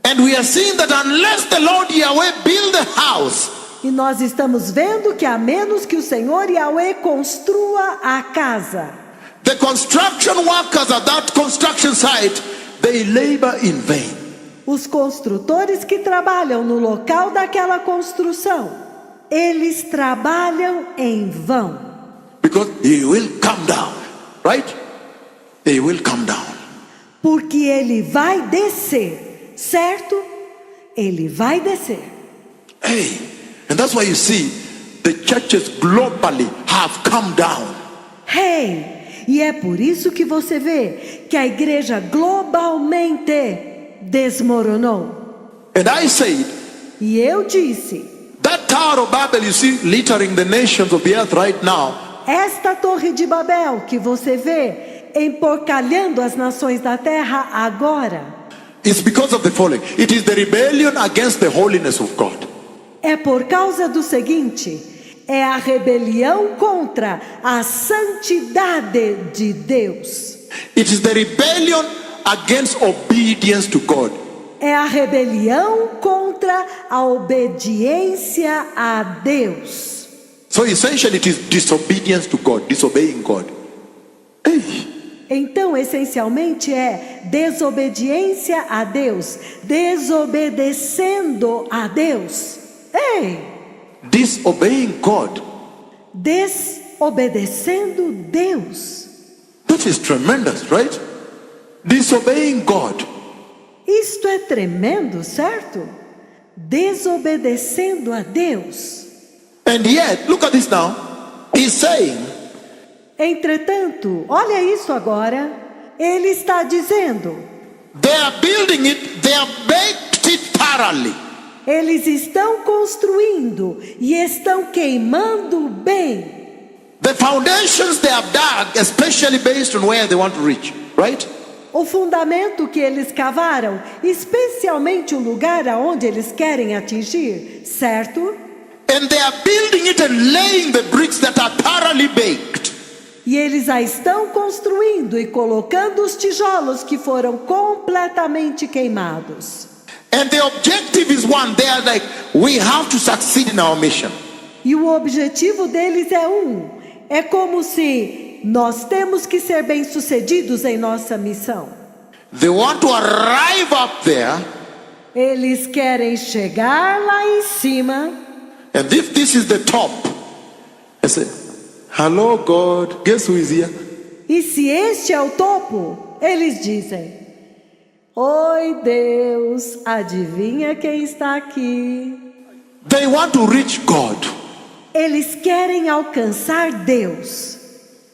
And we are seeing that unless the Lord Yahweh build the house, E nós estamos vendo que a menos que o Senhor Yahweh construa a casa, the construction workers at that construction site, they labor in vain. os construtores que trabalham no local daquela construção, eles trabalham em vão. Because he will come down, right? He will come down. Porque ele vai descer, certo? Ele vai descer. Hey, and that's why you see the churches globally have come down. Hey, e é por isso que você vê que a igreja globalmente desmoronou. And I said, E eu disse, that Tower of Babel you see littering the nations of the earth right now, esta torre de Babel que você vê emporcalhando as nações da terra agora, it's because of the following. It is the rebellion against the holiness of God. é por causa do seguinte: é a rebelião contra a santidade de Deus. It is the rebellion against obedience to God. É a rebelião contra a obediência a Deus. So essentially it is disobedience to God, disobeying God. Hey. Então, essencialmente é desobediência a Deus, desobedecendo a Deus. Ei! Disobeying God. Desobedecendo Deus. That is tremendous, right? Disobeying God. Isto é tremendo, certo? Desobedecendo a Deus. And yet, look at this now. He's saying, Entretanto, olha isso agora. Ele está dizendo: they are building it, they have baked it thoroughly. eles estão construindo e estão queimando bem. The foundations they have dug, especially based on where they want to reach, right? O fundamento que eles cavaram, especialmente o lugar aonde eles querem atingir, certo? And they are building it and laying the bricks that are thoroughly baked. E eles a estão construindo e colocando os tijolos que foram completamente queimados. And the objective is one. They are like, we have to succeed in our mission. E o objetivo deles é como se nós temos que ser bem-sucedidos em nossa missão. They want to arrive up there. Eles querem chegar lá em cima. And if this is the top, I say, hello God, guess who is here? E se este é o topo, eles dizem: oi Deus, adivinha quem está aqui? They want to reach God. Eles querem alcançar Deus.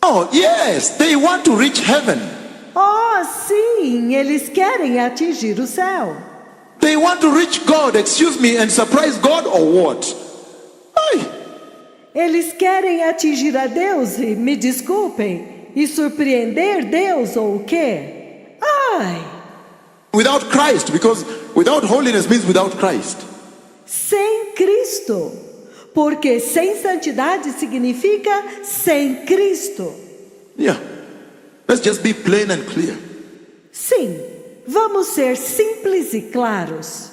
Oh, yes, they want to reach heaven. Oh, sim, eles querem atingir o céu. They want to reach God, excuse me, and surprise God or what? Aye. Eles querem atingir a Deus, e me desculpem, e surpreender Deus ou o quê? Ai! Without Christ, because without holiness means without Christ. Sem Cristo, porque sem santidade significa sem Cristo. Yeah, let's just be plain and clear. Sim, vamos ser simples e claros.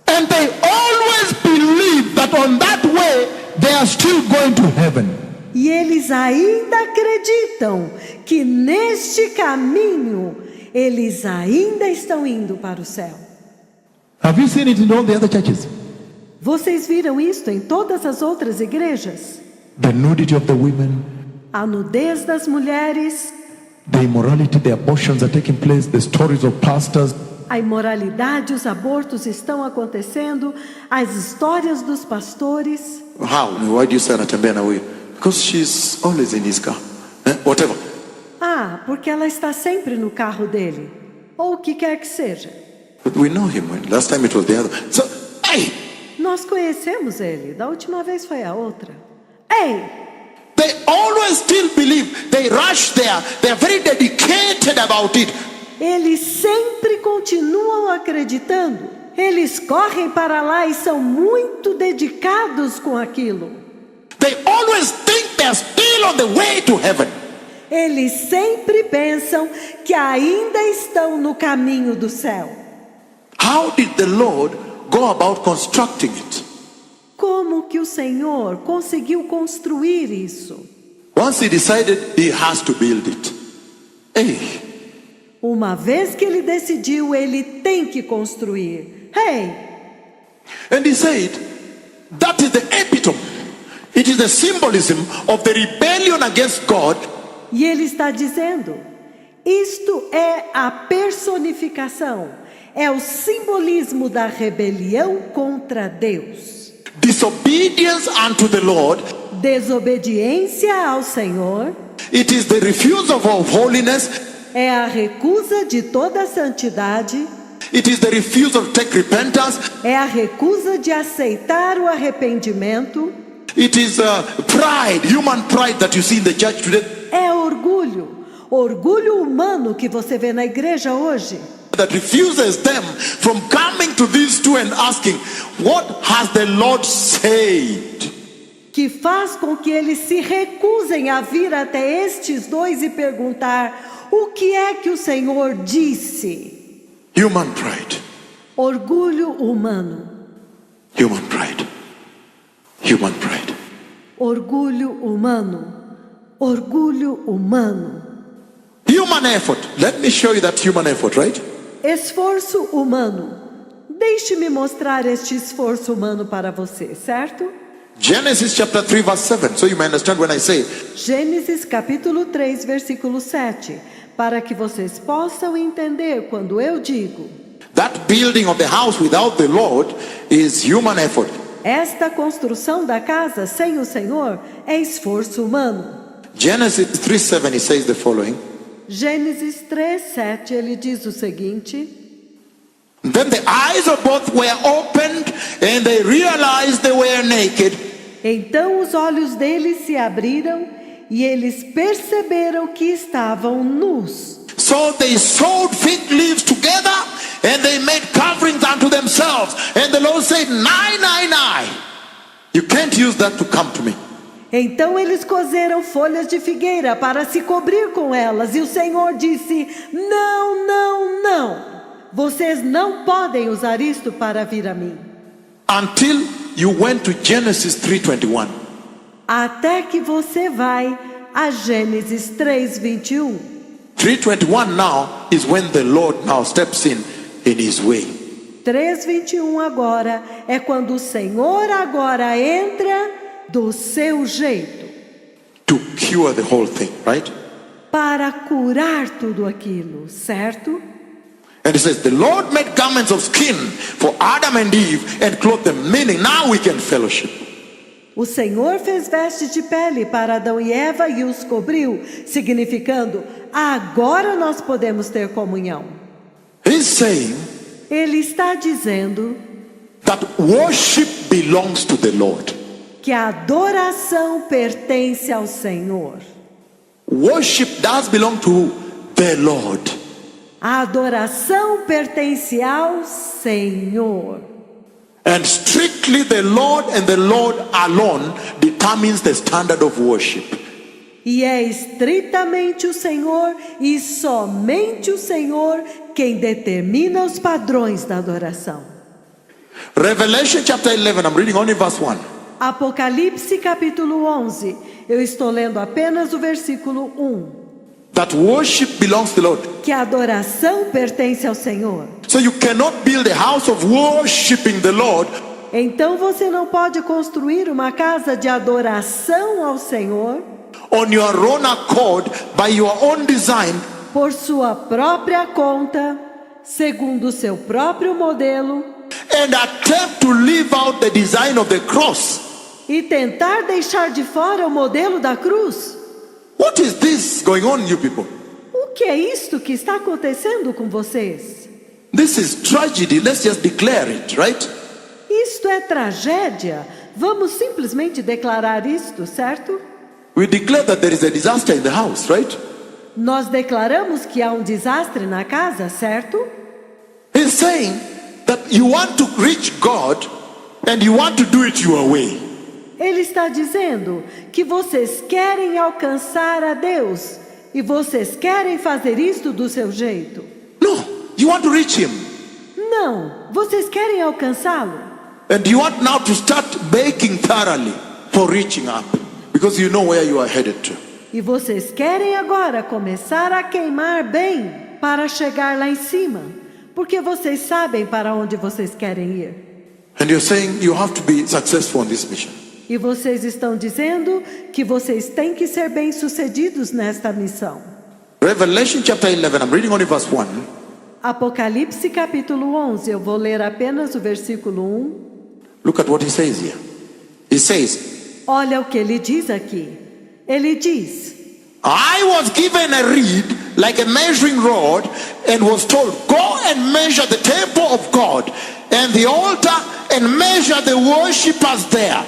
And they always believe that on that way they are still going to heaven. E eles ainda acreditam que neste caminho eles ainda estão indo para o céu. Have you seen it in all the other churches? Vocês viram isto em todas as outras igrejas? The nudity of the women, A nudez das mulheres, the immorality, the abortions are taking place, the stories of pastors. a imoralidade, os abortos estão acontecendo, as histórias dos pastores. How? Why do you say anatembea na huyu? Because she's always in his car. Whatever. Ah, porque ela está sempre no carro dele. Ou o que quer que seja. But we know him. Last time it was the other. So, hey, Nós conhecemos ele. Da última vez foi a outra. Ei! they always still believe. They rush there. They are very dedicated about it. Eles sempre continuam acreditando. Eles correm para lá e são muito dedicados com aquilo. They always think they're still on the way to heaven. Eles sempre pensam que ainda estão no caminho do céu. How did the Lord go about constructing it? Como que o Senhor conseguiu construir isso? Once he decided, he has to build it. Hey, Uma vez que ele decidiu, ele tem que construir. Hey! and he said, that is the epitome. It is the symbolism of the rebellion against God. E ele está dizendo: isto é a personificação, é o simbolismo da rebelião contra Deus. Disobedience unto the Lord. Desobediência ao Senhor It is the refusal of holiness. é a recusa de toda a santidade, It is the refusal to take repentance. é a recusa de aceitar o arrependimento, It is pride, human pride that you see in the church today. é orgulho, orgulho humano que você vê na igreja hoje, That refuses them from coming to these two and asking, what has the Lord said? que faz com que eles se recusem a vir até estes dois e perguntar: o que é que o Senhor disse? Human pride. Orgulho humano. Human pride. Human pride. Orgulho humano. Orgulho humano. Human effort. Let me show you that human effort, right? Esforço humano. Deixe-me mostrar este esforço humano para você, certo? Genesis chapter 3 verse 7. So you may understand when I say, Gênesis capítulo 3, versículo 7. Para que vocês possam entender quando eu digo: that building of the house without the Lord is human effort. esta construção da casa sem o Senhor é esforço humano. Genesis 3:7 he says the following. Gênesis 3:7 ele diz o seguinte: Then the eyes of both were opened and they realized they were naked. então os olhos deles se abriram e eles perceberam que estavam nus. So they sewed fig leaves together and they made coverings unto themselves. And the Lord said, "Nai. You can't use that to come to me." Então eles coseram folhas de figueira para se cobrir com elas. E o Senhor disse: não, não, não. Vocês não podem usar isto para vir a mim. Until you went to Genesis 3:21. Até que você vai a Gênesis 3:21. 3:21 now is when the Lord now steps in his way. 3:21 agora é quando o Senhor agora entra do seu jeito. To cure the whole thing, right? Para curar tudo aquilo, certo? And it says, the Lord made garments of skin for Adam and Eve and clothed them, meaning now we can fellowship. O Senhor fez vestes de pele para Adão e Eva e os cobriu, significando, agora nós podemos ter comunhão. He's saying Ele está dizendo that worship belongs to the Lord. que a adoração pertence ao Senhor. Worship does belong to the Lord. A adoração pertence ao Senhor. And strictly the Lord and the Lord alone determines the standard of worship. E é estritamente o Senhor e somente o Senhor quem determina os padrões da adoração. Revelation chapter 11, I'm reading only verse 1. Apocalipse capítulo 11. Eu estou lendo apenas o versículo 1. That worship belongs to the Lord. Que a adoração pertence ao Senhor. So you cannot build a house of worshiping the Lord. Então você não pode construir uma casa de adoração ao Senhor On your own accord, by your own design, por sua própria conta, segundo o seu próprio modelo, and attempt to live out the design of the cross. e tentar deixar de fora o modelo da cruz. What is this going on, you people? O que é isto que está acontecendo com vocês? This is tragedy. Let's just declare it, right? Isto é tragédia. Vamos simplesmente declarar isto, certo? We declare that there is a disaster in the house, right? Nós declaramos que há um desastre na casa, certo? He's saying that you want to reach God and you want to do it your way. Ele está dizendo que vocês querem alcançar a Deus e vocês querem fazer isto do seu jeito. No, you want to reach Him. Não, vocês querem alcançá-lo. And you want now to start baking thoroughly for reaching up. Because you know where you are headed to. E vocês querem agora começar a queimar bem para chegar lá em cima. Porque vocês sabem para onde vocês querem ir. And you're saying you have to be successful in this mission. E vocês estão dizendo que vocês têm que ser bem-sucedidos nesta missão. Revelation chapter 11, I'm reading only verse 1. Apocalipse capítulo 11, eu vou ler apenas o versículo 1. Look at what he says here. He says, Olha o que ele diz aqui. Ele diz: I was given a reed like a measuring rod and was told, go and measure the temple of God and the altar and measure the worshippers there.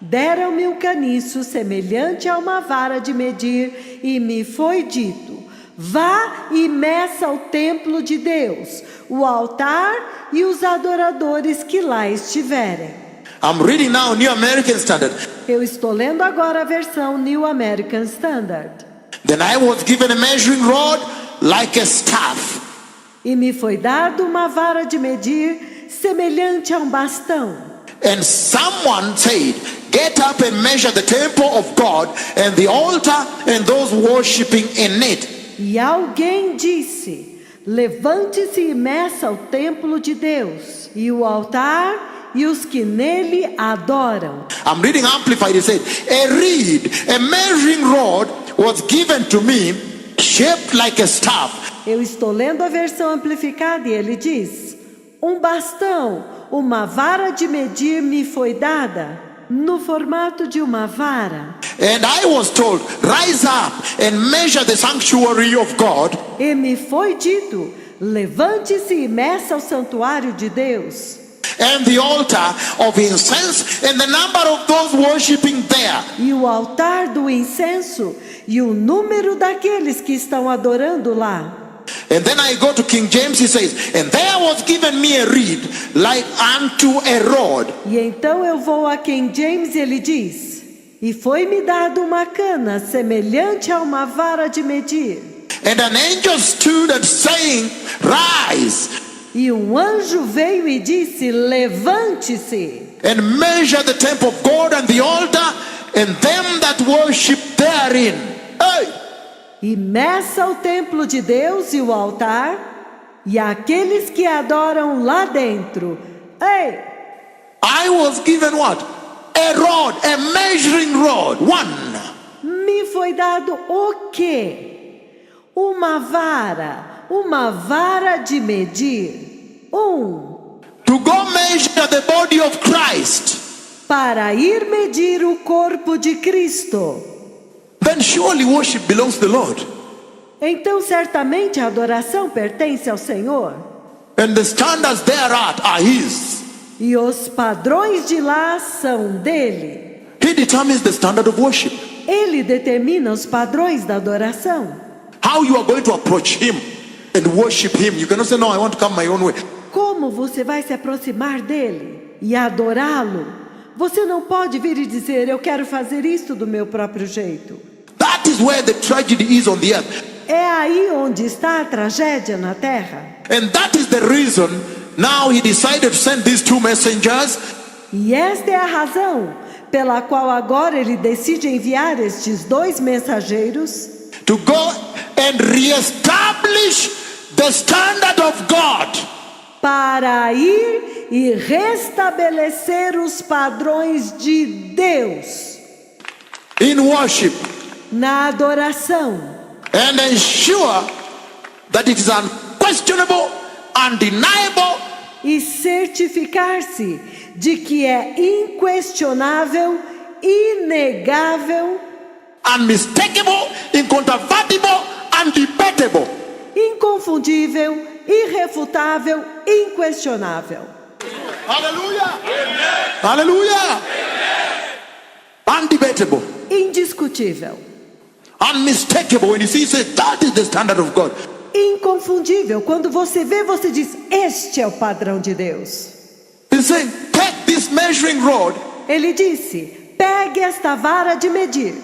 Deram-me um caniço semelhante a uma vara de medir e me foi dito: vá e meça o templo de Deus, o altar e os adoradores que lá estiverem. I'm reading now New American Standard. Eu estou lendo agora a versão New American Standard. Then I was given a measuring rod like a staff. E me foi dado uma vara de medir semelhante a um bastão. And someone said, get up and measure the temple of God and the altar and those worshiping in it. E alguém disse: levante-se e meça o templo de Deus e o altar e os que nele adoram. I'm reading Amplified. It said, a reed, a measuring rod was given to me, shaped like a staff. Eu estou lendo a versão amplificada e ele diz: um bastão, uma vara de medir me foi dada, no formato de uma vara. And I was told, rise up and measure the sanctuary of God. E me foi dito: levante-se e meça o santuário de Deus. and the altar of incense, and the number of those worshiping there. E o altar do incenso e o número daqueles que estão adorando lá. And then I go to King James, he says, and there was given me a reed like unto a rod. E então eu vou a King James e ele diz: e foi-me dado uma cana semelhante a uma vara de medir. And an angel stood and saying, rise. E anjo veio e disse: levante-se. And measure the temple of God and the altar and them that worship therein. Hey! E meça o templo de Deus e o altar e aqueles que adoram lá dentro. Ei! I was given what? A rod, a measuring rod. One. Me foi dado o quê? Uma vara de medir. To go measure the body of Christ. Para ir medir o corpo de Cristo. Then surely worship belongs to the Lord. Então certamente a adoração pertence ao Senhor. And the standards thereat are His. E os padrões de lá são dele. He determines the standard of worship. Ele determina os padrões da adoração. How you are going to approach Him and worship Him. You cannot say, no, I want to come my own way. Como você vai se aproximar dele e adorá-lo? Você não pode vir e dizer: eu quero fazer isto do meu próprio jeito. That is where the tragedy is on the earth. É aí onde está a tragédia na terra. And that is the reason now He decided to send these two messengers. E esta é a razão pela qual agora ele decide enviar estes dois mensageiros To go and reestablish the standard of God. Para ir e restabelecer os padrões de Deus In worship. na adoração. And ensure that it is unquestionable, undeniable, E certificar-se de que é inquestionável, inegável, unmistakable, incontrovertible, undebatable. inconfundível, irrefutável, inquestionável. Hallelujah. Hallelujah. Undebatable, Indiscutível. unmistakable. When you see, say that is the standard of God. Inconfundível. Quando você vê, você diz: este é o padrão de Deus. He's saying, take this measuring rod Ele disse: pegue esta vara de medir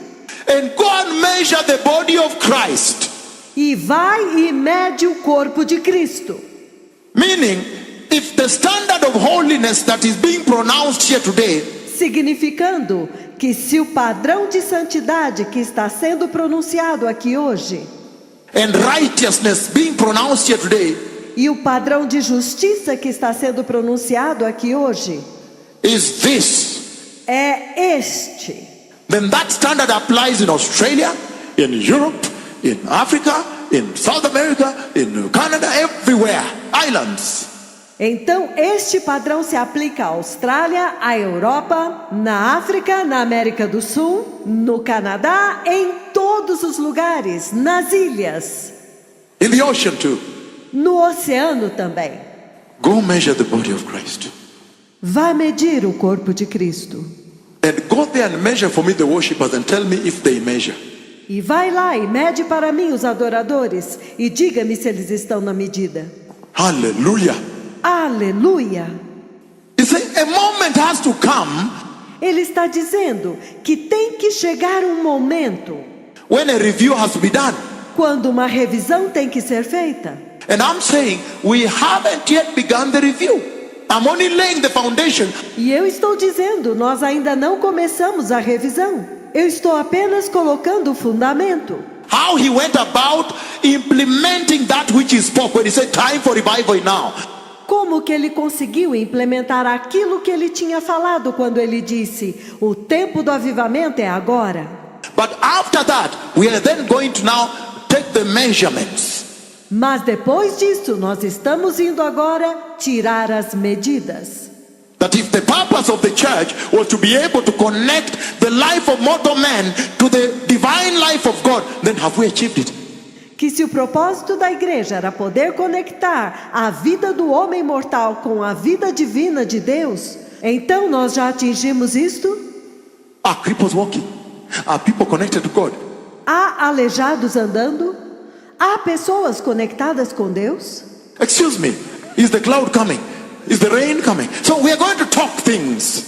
and go and measure the body of Christ. e vai e mede o corpo de Cristo. Meaning, if the standard of holiness that is being pronounced here today Significando que se o padrão de santidade que está sendo pronunciado aqui hoje and righteousness being pronounced here today e o padrão de justiça que está sendo pronunciado aqui hoje is this, é este, then that standard applies in Australia, in Europe, in Africa, in South America, in Canada, everywhere, islands. então este padrão se aplica à Austrália, à Europa, na África, na América do Sul, no Canadá, em todos os lugares, nas ilhas, In the ocean too. no oceano também. Go measure the body of Christ. Vá medir o corpo de Cristo. And go there and measure for me the worshippers and tell me if they measure. E vai lá e mede para mim os adoradores e diga-me se eles estão na medida. Hallelujah. Aleluia! He said a moment has to come Ele está dizendo que tem que chegar um momento when a review has to be done. quando uma revisão tem que ser feita. And I'm saying we haven't yet begun the review. I'm only laying the foundation. E eu estou dizendo, nós ainda não começamos a revisão. Eu estou apenas colocando o fundamento. How he went about implementing that which he spoke when he said time for revival now. Como que ele conseguiu implementar aquilo que ele tinha falado quando ele disse: o tempo do avivamento é agora. But after that, we are then going to now take the measurements. Mas depois disso, nós estamos indo agora tirar as medidas. That if the purpose of the church was to be able to connect the life of mortal man to the divine life of God, then have we achieved it? que se o propósito da igreja era poder conectar a vida do homem mortal com a vida divina de Deus, então nós já atingimos isto? Are cripples walking? Are people connected to God? Há aleijados andando? Há pessoas conectadas com Deus? Excuse me, is the cloud coming? Is the rain coming? So we are going to talk things.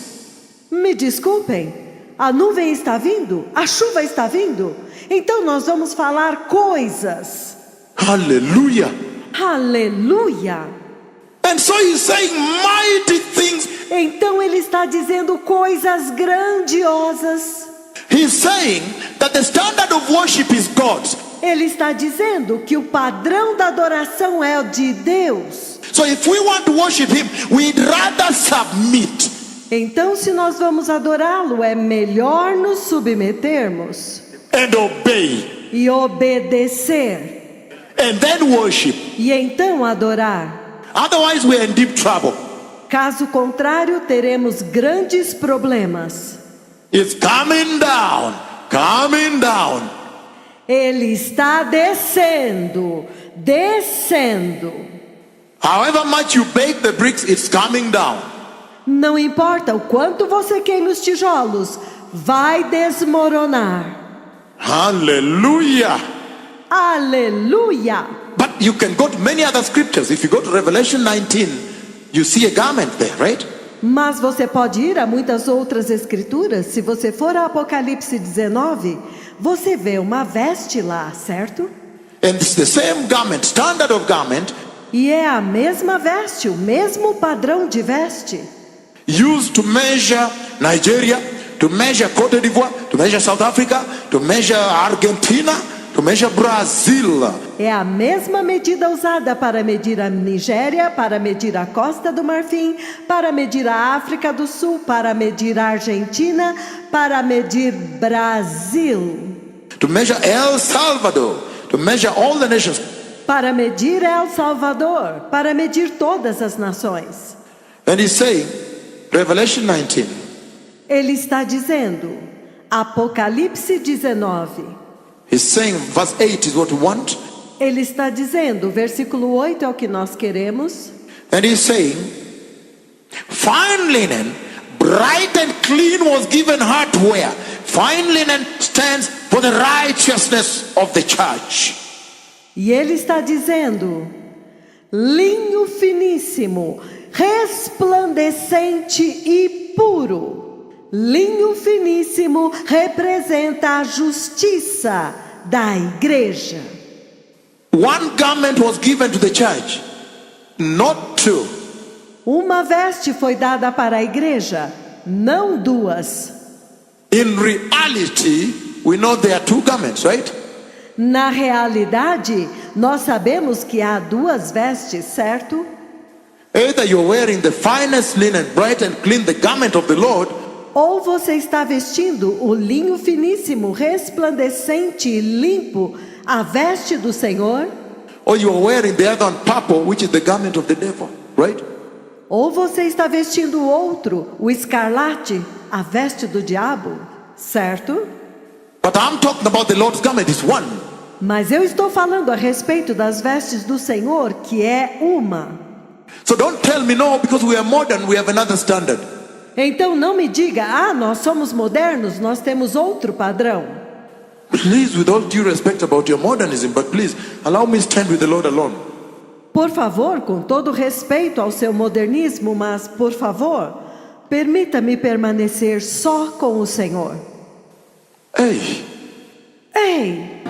Me desculpem, a nuvem está vindo? A chuva está vindo? Então nós vamos falar coisas. Hallelujah. Aleluia! And so he's saying mighty things. Então ele está dizendo coisas grandiosas. He's saying that the standard of worship is God's. Ele está dizendo que o padrão da adoração é o de Deus. So if we want to worship him, we'd rather submit. Então, se nós vamos adorá-lo, é melhor nos submetermos And obey. e obedecer, And then worship. e então adorar. Otherwise we are in deep trouble. Caso contrário, teremos grandes problemas. It's coming down. Coming down. Ele está descendo, descendo. However much you bake the bricks, it's coming down. Não importa o quanto você queima os tijolos, vai desmoronar. Hallelujah. Aleluia! But you can go to many other scriptures. If you go to Revelation 19, you see a garment there, right? Mas você pode ir a muitas outras escrituras. Se você for a Apocalipse 19, você vê uma veste lá, certo? And it's the same garment, standard of garment, E é a mesma veste, o mesmo padrão de veste, used to measure Nigeria, to measure Cote d'Ivoire, to measure South Africa, to measure Argentina, to measure Brazil. é a mesma medida usada para medir a Nigéria, para medir a Costa do Marfim, para medir a África do Sul, para medir a Argentina, para medir Brasil, To measure El Salvador, to measure all the nations. para medir El Salvador, para medir todas as nações. And he's saying, Revelation 19, Ele está dizendo, Apocalipse 19, he's saying, verse 8 is what we want. ele está dizendo, versículo 8 é o que nós queremos. And he's saying, fine linen, bright and clean was given her to wear. Fine linen stands for the righteousness of the church. E ele está dizendo, linho finíssimo, resplandecente e puro. Linho finíssimo representa a justiça da igreja. One garment was given to the church, not two. Uma veste foi dada para a igreja, não duas. In reality, we know there are two garments, right? Na realidade, nós sabemos que há duas vestes, certo? Either you're wearing the finest linen, bright and clean, the garment of the Lord, Ou você está vestindo o linho finíssimo, resplandecente e limpo, a veste do Senhor, or you are wearing the other one, purple, which is the garment of the devil, right? ou você está vestindo o outro, o escarlate, a veste do diabo, certo? But I'm talking about the Lord's garment, it's one. Mas eu estou falando a respeito das vestes do Senhor, que é uma. So don't tell me no, because we are modern, we have another standard. Então não me diga, nós somos modernos, nós temos outro padrão. Please, with all due respect about your modernism, but please, allow me to stand with the Lord alone. Por favor, com todo respeito ao seu modernismo, mas por favor, permita-me permanecer só com o Senhor. Hey, Ei,